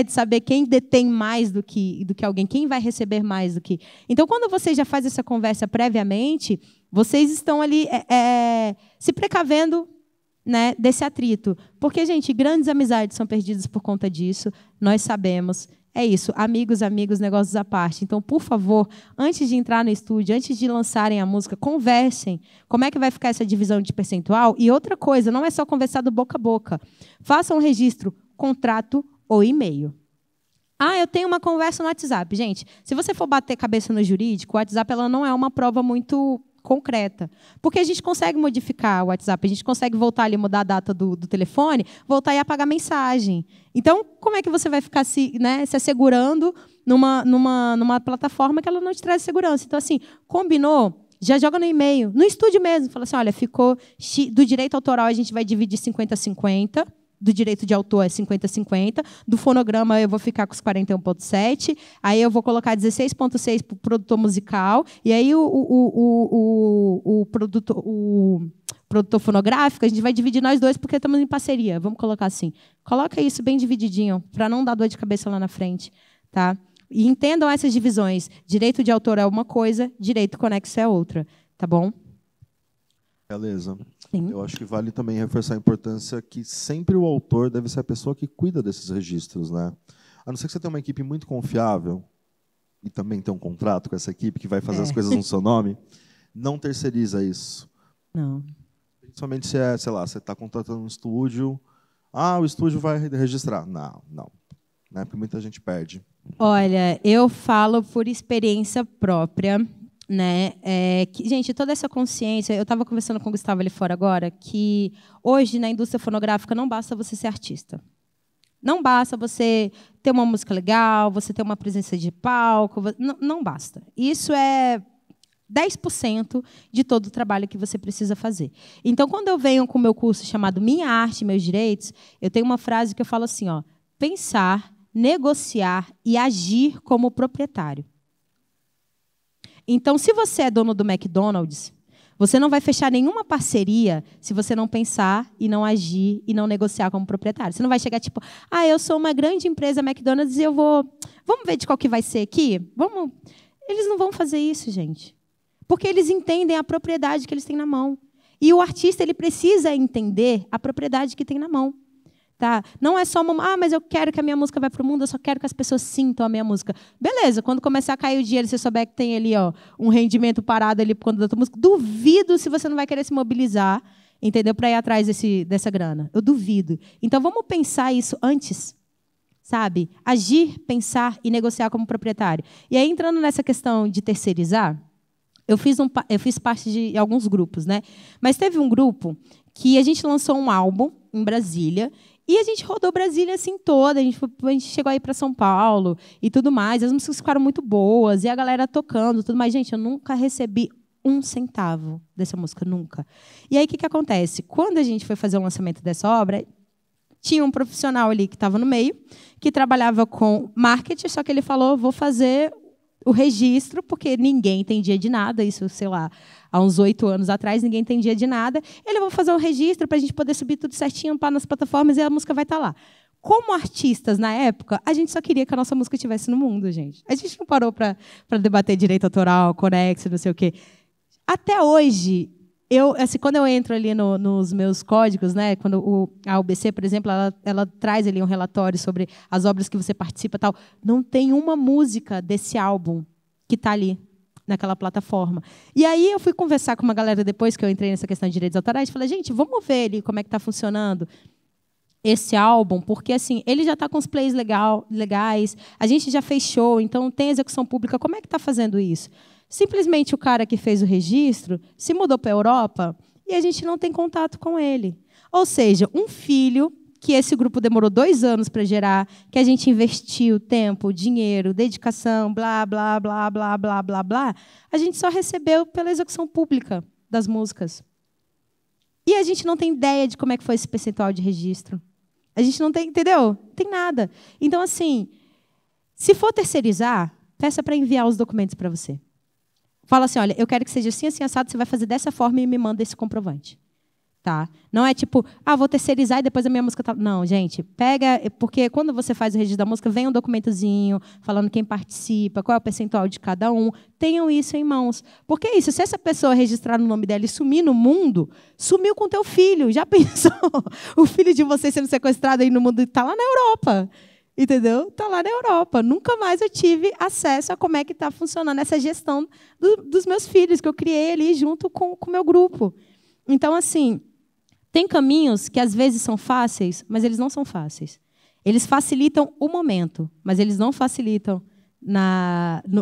saber quem detém mais do que alguém, quem vai receber mais do que. Então, quando você já faz essa conversa previamente, vocês estão ali se precavendo, né, desse atrito. Porque, gente, grandes amizades são perdidas por conta disso, nós sabemos. É isso, amigos, negócios à parte. Então, por favor, antes de entrar no estúdio, antes de lançarem a música, conversem. Como é que vai ficar essa divisão de percentual? E outra coisa, não é só conversar do boca a boca. Façam um registro, contrato ou e-mail. Eu tenho uma conversa no WhatsApp. Gente, se você for bater cabeça no jurídico, o WhatsApp ela não é uma prova muito concreta. Porque a gente consegue modificar o WhatsApp, a gente consegue voltar ali, mudar a data do telefone, voltar e apagar a mensagem. Então, como é que você vai ficar se assegurando numa plataforma que ela não te traz segurança? Então, assim, combinou, já joga no e-mail, no estúdio mesmo. Fala assim, olha, ficou do direito autoral a gente vai dividir 50-50%, do direito de autor é 50-50%, do fonograma eu vou ficar com os 41,7%, aí eu vou colocar 16,6% para o produtor musical, e aí o produtor fonográfico, a gente vai dividir nós dois porque estamos em parceria. Vamos colocar assim. Coloca isso bem divididinho, para não dar dor de cabeça lá na frente. Tá? E entendam essas divisões. Direito de autor é uma coisa, direito conexo é outra. Tá bom? Beleza. Sim. Eu acho que vale também reforçar a importância que sempre o autor deve ser a pessoa que cuida desses registros, né? A não ser que você tenha uma equipe muito confiável e também tem um contrato com essa equipe que vai fazer as coisas no seu nome, não terceiriza isso. Não. Principalmente se você está contratando um estúdio, o estúdio vai registrar. Não. Né? Porque muita gente perde. Olha, eu falo por experiência própria. Né? Gente, toda essa consciência, eu estava conversando com o Gustavo ali fora agora, que hoje na indústria fonográfica não basta você ser artista. Não basta você ter uma música legal, você ter uma presença de palco, não basta. Isso é 10% de todo o trabalho que você precisa fazer. Então, quando eu venho com o meu curso chamado Minha Arte, Meus Direitos, eu tenho uma frase que eu falo assim, pensar, negociar e agir como proprietário. Então, se você é dono do McDonald's, você não vai fechar nenhuma parceria se você não pensar e não agir e não negociar como proprietário. Você não vai chegar tipo, eu sou uma grande empresa McDonald's e vamos ver de qual que vai ser aqui? Eles não vão fazer isso, gente. Porque eles entendem a propriedade que eles têm na mão. E o artista ele precisa entender a propriedade que tem na mão. Tá? Não é só mas eu quero que a minha música vá para o mundo, eu só quero que as pessoas sintam a minha música. Beleza, quando começar a cair o dinheiro, você souber que tem ali um rendimento parado ali por conta da tua música, duvido se você não vai querer se mobilizar, entendeu? Para ir atrás dessa grana. Eu duvido. Então vamos pensar isso antes. Sabe? Agir, pensar e negociar como proprietário. E aí, entrando nessa questão de terceirizar, eu fiz parte de alguns grupos, né? Mas teve um grupo que a gente lançou um álbum em Brasília. E a gente rodou Brasília assim toda, a gente chegou aí para São Paulo e tudo mais. As músicas ficaram muito boas, e a galera tocando, tudo mais. Gente, eu nunca recebi 1 centavo dessa música, nunca. E aí, o que acontece? Quando a gente foi fazer o lançamento dessa obra, tinha um profissional ali que estava no meio, que trabalhava com marketing, só que ele falou, vou fazer o registro, porque ninguém entendia de nada, isso, sei lá, há uns 8 anos atrás, ninguém entendia de nada. Ele vai fazer o registro para a gente poder subir tudo certinho nas plataformas e a música vai estar lá. Como artistas, na época, a gente só queria que a nossa música estivesse no mundo, gente. A gente não parou para debater direito autoral, conexo, não sei o quê. Até hoje, assim, quando eu entro ali nos meus códigos, né, quando a UBC, por exemplo, ela traz ali um relatório sobre as obras que você participa, tal, não tem uma música desse álbum que está ali naquela plataforma. E aí eu fui conversar com uma galera depois que eu entrei nessa questão de direitos autorais, falei, gente, vamos ver ali como é que está funcionando esse álbum, porque assim, ele já está com os plays legais, a gente já fez show, então tem execução pública, como é que está fazendo isso? Simplesmente o cara que fez o registro se mudou para a Europa e a gente não tem contato com ele. Ou seja, um filho que esse grupo demorou 2 anos para gerar, que a gente investiu tempo, dinheiro, dedicação, blá, blá, blá, blá, blá, blá, blá, a gente só recebeu pela execução pública das músicas. E a gente não tem ideia de como é que foi esse percentual de registro. A gente não tem, entendeu? Não tem nada. Então, assim, se for terceirizar, peça para enviar os documentos para você. Fala assim, olha, eu quero que seja assim, assim, assado, você vai fazer dessa forma e me manda esse comprovante. Tá? Não é tipo, vou terceirizar e depois a minha música tá... Não, gente, pega... Porque quando você faz o registro da música, vem um documentozinho falando quem participa, qual é o percentual de cada um. Tenham isso em mãos. Porque é isso, se essa pessoa registrar no nome dela e sumir no mundo, sumiu com teu filho. Já pensou? O filho de vocês sendo sequestrado aí no mundo está lá na Europa. Entendeu? Está lá na Europa. Nunca mais eu tive acesso a como é que está funcionando essa gestão dos meus filhos, que eu criei ali junto com o meu grupo. Então, assim, tem caminhos que às vezes são fáceis, mas eles não são fáceis. Eles facilitam o momento, mas eles não facilitam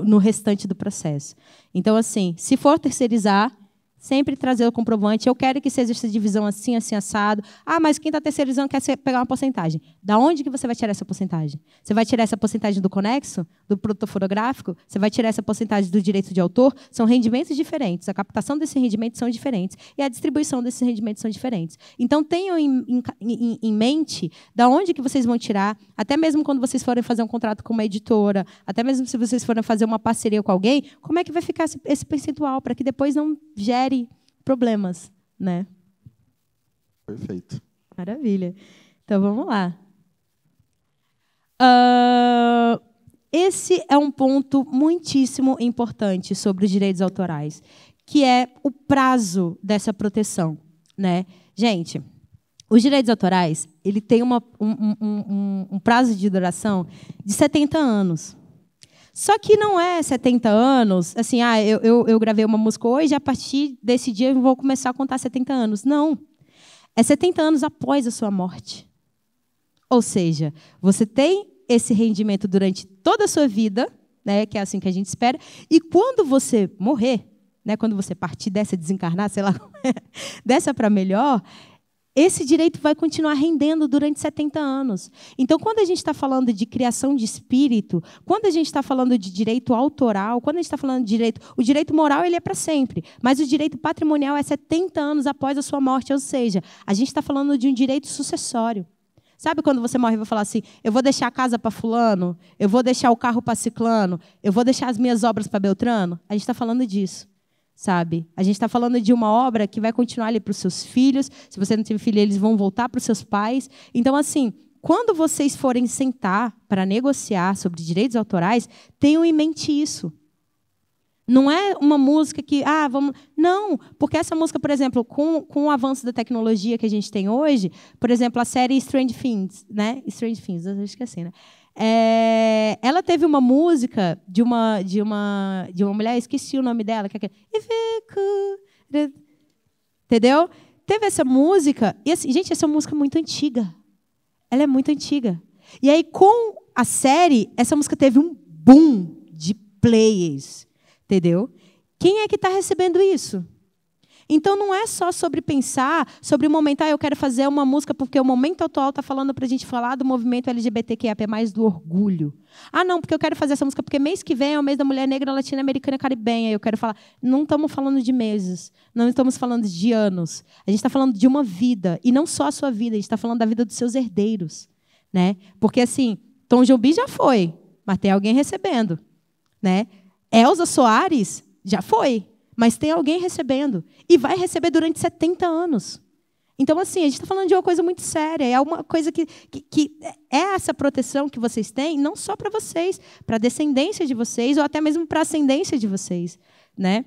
no restante do processo. Então, assim, se for terceirizar, sempre trazer o comprovante. Eu quero que seja essa divisão assim, assim, assado. Mas quem está terceirizando quer pegar uma porcentagem. Da onde que você vai tirar essa porcentagem? Você vai tirar essa porcentagem do conexo, do produtor fonográfico? Você vai tirar essa porcentagem do direito de autor? São rendimentos diferentes. A captação desses rendimentos são diferentes. E a distribuição desses rendimentos são diferentes. Então, tenham em mente da onde que vocês vão tirar, até mesmo quando vocês forem fazer um contrato com uma editora, até mesmo se vocês forem fazer uma parceria com alguém, como é que vai ficar esse percentual, para que depois não gere problemas, né? Perfeito. Maravilha. Então, vamos lá. Esse é um ponto muitíssimo importante sobre os direitos autorais, que é o prazo dessa proteção, né? Gente, os direitos autorais, ele tem um prazo de duração de 70 anos. Só que não é 70 anos, assim, eu gravei uma música hoje e a partir desse dia eu vou começar a contar 70 anos. Não. É 70 anos após a sua morte. Ou seja, você tem esse rendimento durante toda a sua vida, né, que é assim que a gente espera, e quando você morrer, né, quando você partir dessa, desencarnar, sei lá, dessa para melhor, esse direito vai continuar rendendo durante 70 anos. Então, quando a gente está falando de criação de espírito, quando a gente está falando de direito autoral, quando a gente está falando de direito... O direito moral ele é para sempre, mas o direito patrimonial é 70 anos após a sua morte. Ou seja, a gente está falando de um direito sucessório. Sabe quando você morre e vai falar assim, eu vou deixar a casa para fulano, eu vou deixar o carro para ciclano, eu vou deixar as minhas obras para Beltrano? A gente está falando disso. Sabe? A gente está falando de uma obra que vai continuar ali para os seus filhos. Se você não teve filho, eles vão voltar para os seus pais. Então, assim, quando vocês forem sentar para negociar sobre direitos autorais, tenham em mente isso. Não é uma música que, vamos... Não, porque essa música, por exemplo, com o avanço da tecnologia que a gente tem hoje, por exemplo, a série Stranger Things, né? Stranger Things, eu esqueci, né? Ela teve uma música de uma mulher, esqueci o nome dela, que é entendeu? Teve essa música, e assim, gente, essa música é muito antiga. Ela é muito antiga. E aí, com a série, essa música teve um boom de plays, entendeu? Quem é que está recebendo isso? Então, não é só sobre pensar sobre o momento, eu quero fazer uma música porque o momento atual está falando para a gente falar do movimento LGBTQIA+, do orgulho. Não, porque eu quero fazer essa música porque mês que vem é o mês da mulher negra, latino-americana e caribenha. Eu quero falar... Não estamos falando de meses, não estamos falando de anos. A gente está falando de uma vida, e não só a sua vida, a gente está falando da vida dos seus herdeiros. Né? Porque, assim, Tom Jobim já foi, mas tem alguém recebendo. Né? Elza Soares já foi, mas tem alguém recebendo. E vai receber durante 70 anos. Então, assim, a gente está falando de uma coisa muito séria. É uma coisa que é essa proteção que vocês têm, não só para vocês, para a descendência de vocês, ou até mesmo para a ascendência de vocês. Né?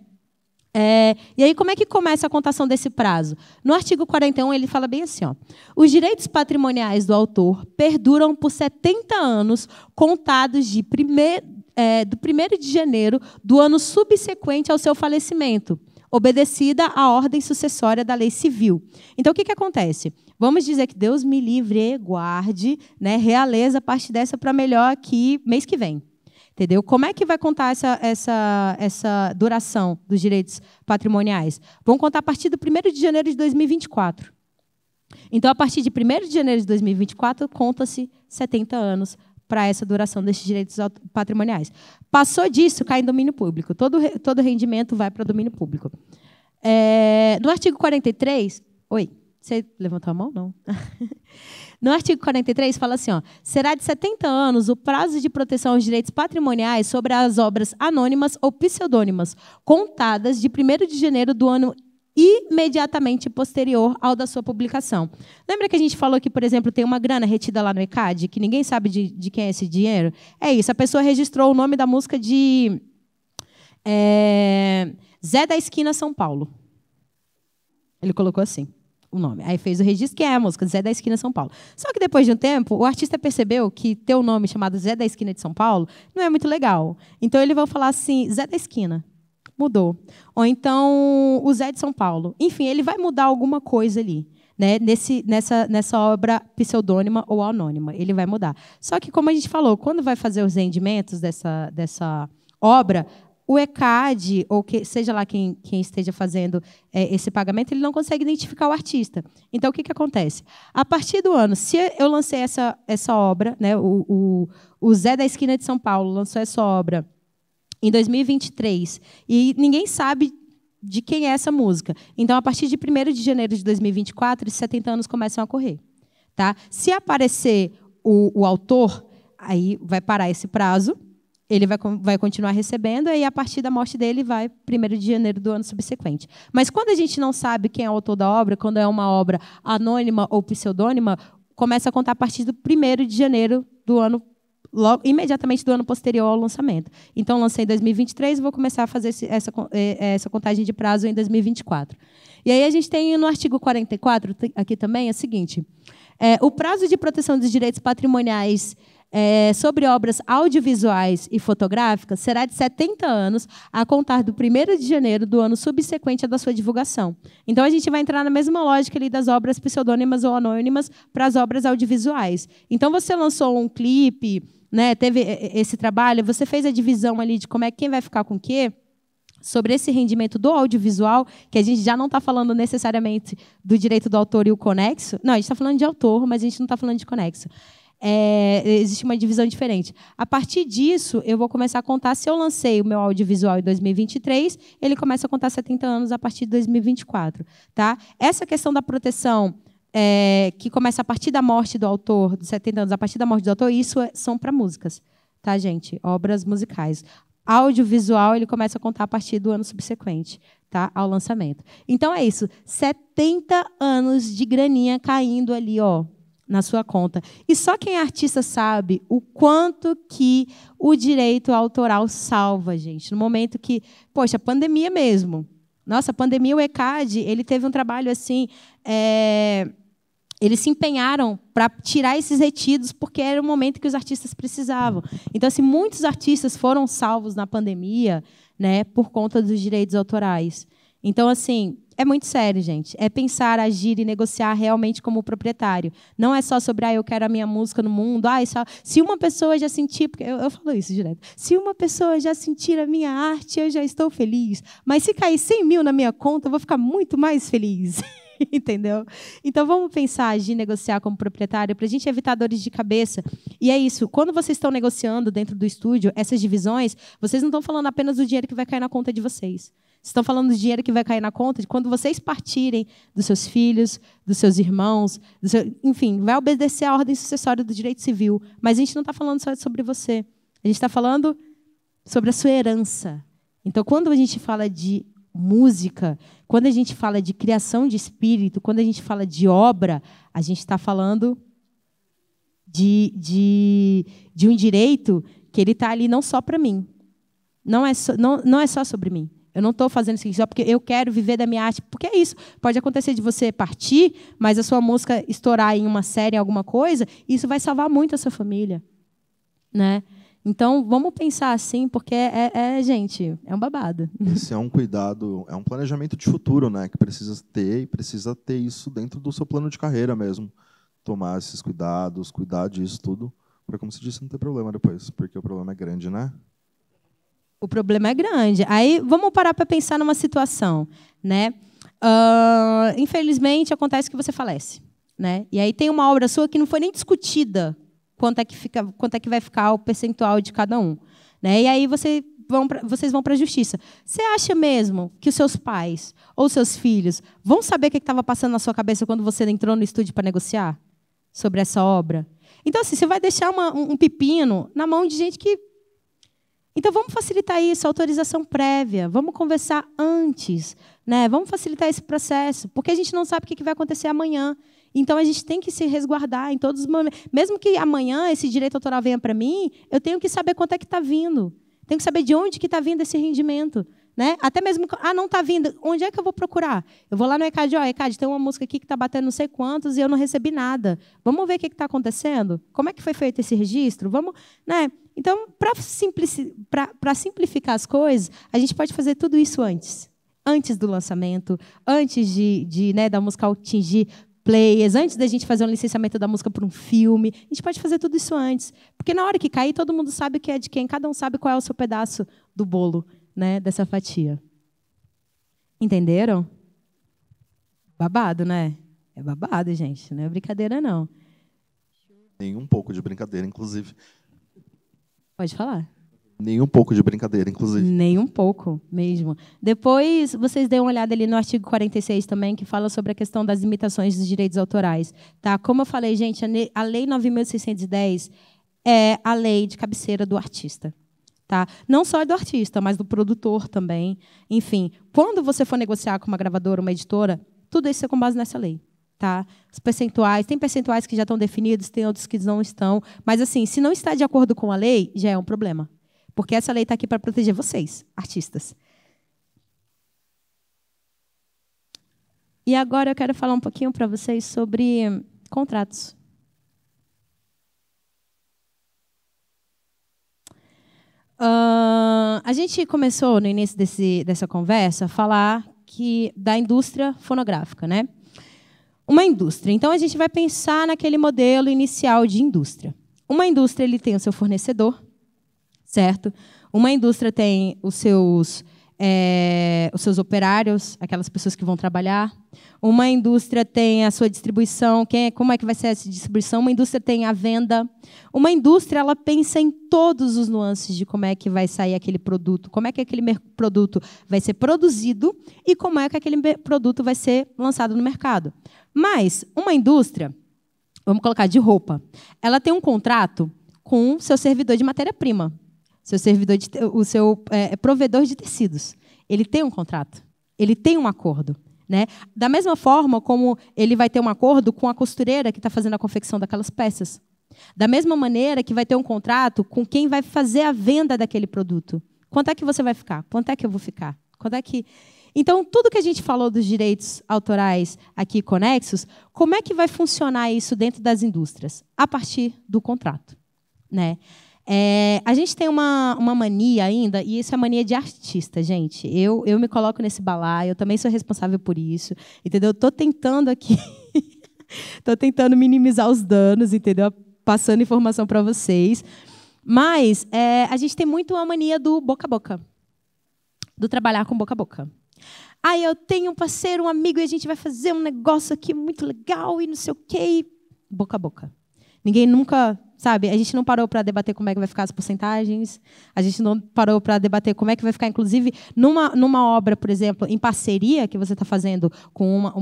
E aí, como é que começa a contação desse prazo? No artigo 41, ele fala bem assim, ó, os direitos patrimoniais do autor perduram por 70 anos, contados do 1º de janeiro do ano subsequente ao seu falecimento, obedecida a ordem sucessória da lei civil. Então, o que acontece? Vamos dizer que Deus me livre e guarde, né, realeza parte dessa para melhor aqui mês que vem. Entendeu? Como é que vai contar essa duração dos direitos patrimoniais? Vão contar a partir do 1º de janeiro de 2024. Então, a partir de 1º de janeiro de 2024, conta-se 70 anos para essa duração desses direitos patrimoniais. Passou disso, cai em domínio público. Todo rendimento vai para o domínio público. No artigo 43... Oi, você levantou a mão? Não. No artigo 43, fala assim, ó, será de 70 anos o prazo de proteção aos direitos patrimoniais sobre as obras anônimas ou pseudônimas, contadas de 1º de janeiro do ano imediatamente posterior ao da sua publicação. Lembra que a gente falou que, por exemplo, tem uma grana retida lá no ECAD, que ninguém sabe de quem é esse dinheiro? É isso, a pessoa registrou o nome da música de Zé da Esquina, São Paulo. Ele colocou assim o nome. Aí fez o registro, que é a música Zé da Esquina, São Paulo. Só que depois de um tempo, o artista percebeu que ter o nome chamado Zé da Esquina de São Paulo não é muito legal. Então, ele vai falar assim, Zé da Esquina. Mudou. Ou então, o Zé de São Paulo. Enfim, ele vai mudar alguma coisa ali, né? Nessa obra pseudônima ou anônima. Ele vai mudar. Só que, como a gente falou, quando vai fazer os rendimentos dessa obra, o ECAD, ou seja lá quem esteja fazendo esse pagamento, ele não consegue identificar o artista. Então, o que acontece? A partir do ano, se eu lancei essa obra, né, o Zé da Esquina de São Paulo lançou essa obra em 2023, e ninguém sabe de quem é essa música. Então, a partir de 1º de janeiro de 2024, esses 70 anos começam a correr. Tá? Se aparecer o autor, aí vai parar esse prazo, ele vai continuar recebendo, e a partir da morte dele vai 1º de janeiro do ano subsequente. Mas quando a gente não sabe quem é o autor da obra, quando é uma obra anônima ou pseudônima, começa a contar a partir do 1º de janeiro do ano, imediatamente do ano posterior ao lançamento. Então, lancei em 2023 e vou começar a fazer essa contagem de prazo em 2024. E aí a gente tem no artigo 44, aqui também, é o seguinte, o prazo de proteção dos direitos patrimoniais sobre obras audiovisuais e fotográficas será de 70 anos a contar do 1º de janeiro do ano subsequente à da sua divulgação. Então, a gente vai entrar na mesma lógica ali das obras pseudônimas ou anônimas para as obras audiovisuais. Então, você lançou um clipe, né, teve esse trabalho, você fez a divisão ali de como quem vai ficar com o quê, sobre esse rendimento do audiovisual, que a gente já não está falando necessariamente do direito do autor e o conexo. Não, a gente está falando de autor, mas a gente não está falando de conexo. Existe uma divisão diferente. A partir disso, eu vou começar a contar, se eu lancei o meu audiovisual em 2023, ele começa a contar 70 anos a partir de 2024. Tá? Essa questão da proteção, que começa a partir da morte do autor, dos 70 anos, a partir da morte do autor, isso são para músicas, tá, gente? Obras musicais. Audiovisual, ele começa a contar a partir do ano subsequente, tá, ao lançamento. Então, é isso. 70 anos de graninha caindo ali, ó, na sua conta. E só quem é artista sabe o quanto que o direito autoral salva, gente. No momento que, poxa, pandemia mesmo. Nossa, a pandemia, o ECAD, ele teve um trabalho assim, eles se empenharam para tirar esses retidos, porque era o momento que os artistas precisavam. Então, assim, muitos artistas foram salvos na pandemia, né, por conta dos direitos autorais. Então, assim, é muito sério, gente. É pensar, agir e negociar realmente como proprietário. Não é só sobre, eu quero a minha música no mundo. Se uma pessoa já sentir... Porque eu falo isso direto. Se uma pessoa já sentir a minha arte, eu já estou feliz. Mas se cair 100 mil na minha conta, eu vou ficar muito mais feliz. Entendeu? Então, vamos pensar, agir, negociar como proprietário, para a gente evitar dores de cabeça. E é isso. Quando vocês estão negociando dentro do estúdio, essas divisões, vocês não estão falando apenas do dinheiro que vai cair na conta de vocês. Vocês estão falando do dinheiro que vai cair na conta de quando vocês partirem dos seus filhos, dos seus irmãos, enfim, vai obedecer à ordem sucessória do direito civil. Mas a gente não está falando só sobre você. A gente está falando sobre a sua herança. Então, quando a gente fala de música, quando a gente fala de criação de espírito, quando a gente fala de obra, a gente está falando de um direito que ele está ali não só para mim. Não é só sobre mim. Eu não estou fazendo isso só porque eu quero viver da minha arte. Porque é isso. Pode acontecer de você partir, mas a sua música estourar em uma série, em alguma coisa, e isso vai salvar muito a sua família. Né? Então, vamos pensar assim, porque gente, é um babado. Esse é um cuidado, é um planejamento de futuro, né? Que precisa ter, e precisa ter isso dentro do seu plano de carreira mesmo. Tomar esses cuidados, cuidar disso tudo, para, como se disse, não ter problema depois, porque o problema é grande, né? O problema é grande. Aí, vamos parar para pensar numa situação, né? Infelizmente, acontece que você falece, né? E aí tem uma obra sua que não foi nem discutida quanto é que vai ficar o percentual de cada um, né? E aí vocês vão para a justiça. Você acha mesmo que os seus pais ou seus filhos vão saber o que estava passando na sua cabeça quando você entrou no estúdio para negociar sobre essa obra? Então, assim, você vai deixar um pepino na mão de gente que... Então, vamos facilitar isso, autorização prévia, vamos conversar antes, né? Vamos facilitar esse processo, porque a gente não sabe o que vai acontecer amanhã. Então, a gente tem que se resguardar em todos os momentos. Mesmo que amanhã esse direito autoral venha para mim, eu tenho que saber quanto é que está vindo. Tenho que saber de onde que está vindo esse rendimento. Né? Até mesmo, não está vindo, onde é que eu vou procurar? Eu vou lá no ECAD, ECAD, tem uma música aqui que está batendo não sei quantos e eu não recebi nada. Vamos ver o que está acontecendo? Como é que foi feito esse registro? Vamos, né? Então, para simplificar as coisas, a gente pode fazer tudo isso antes do lançamento, antes da música atingir players, antes da gente fazer um licenciamento da música para um filme. A gente pode fazer tudo isso antes. Porque na hora que cair, todo mundo sabe o que é de quem, cada um sabe qual é o seu pedaço do bolo, né, dessa fatia. Entenderam? Babado, né? É babado, gente. Não é brincadeira, não. Nem um pouco de brincadeira, inclusive. Pode falar. Nem um pouco de brincadeira, inclusive. Nem um pouco, mesmo. Depois, vocês dêem uma olhada ali no artigo 46 também, que fala sobre a questão das limitações dos direitos autorais. Tá? Como eu falei, gente, a Lei 9.610 é a lei de cabeceira do artista. Tá? Não só do artista, mas do produtor também. Enfim, quando você for negociar com uma gravadora, uma editora, tudo isso é com base nessa lei. Tá? Os percentuais, tem percentuais que já estão definidos, tem outros que não estão. Mas, assim, se não está de acordo com a lei, já é um problema. Porque essa lei está aqui para proteger vocês, artistas. E agora eu quero falar um pouquinho para vocês sobre contratos. A gente começou, no início dessa conversa, a falar da indústria fonográfica, né? Uma indústria. Então, a gente vai pensar naquele modelo inicial de indústria. Uma indústria ele tem o seu fornecedor, certo? Uma indústria tem os seus operários, aquelas pessoas que vão trabalhar. Uma indústria tem a sua distribuição, como é que vai ser essa distribuição. Uma indústria tem a venda. Uma indústria ela pensa em todos os nuances de como é que vai sair aquele produto, como é que aquele produto vai ser produzido e como é que aquele produto vai ser lançado no mercado. Mas uma indústria, vamos colocar de roupa, ela tem um contrato com o seu servidor de matéria-prima. O seu provedor de tecidos. Ele tem um contrato, ele tem um acordo. Né? Da mesma forma como ele vai ter um acordo com a costureira que está fazendo a confecção daquelas peças. Da mesma maneira que vai ter um contrato com quem vai fazer a venda daquele produto. Quanto é que você vai ficar? Quanto é que eu vou ficar? Quanto é que... Então, tudo que a gente falou dos direitos autorais aqui conexos, como é que vai funcionar isso dentro das indústrias? A partir do contrato. Né? A gente tem uma mania ainda, e isso é mania de artista, gente. Eu me coloco nesse balaio, eu também sou responsável por isso, entendeu? Estou tentando aqui, estou tentando minimizar os danos, entendeu? Passando informação para vocês. Mas a gente tem muito a mania do boca a boca, do trabalhar com boca a boca. Eu tenho um parceiro, um amigo, e a gente vai fazer um negócio aqui muito legal e não sei o quê, boca a boca. Ninguém nunca, sabe, a gente não parou para debater como é que vai ficar as porcentagens, a gente não parou para debater como é que vai ficar, inclusive, numa obra, por exemplo, em parceria que você está fazendo com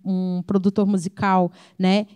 um produtor musical, né?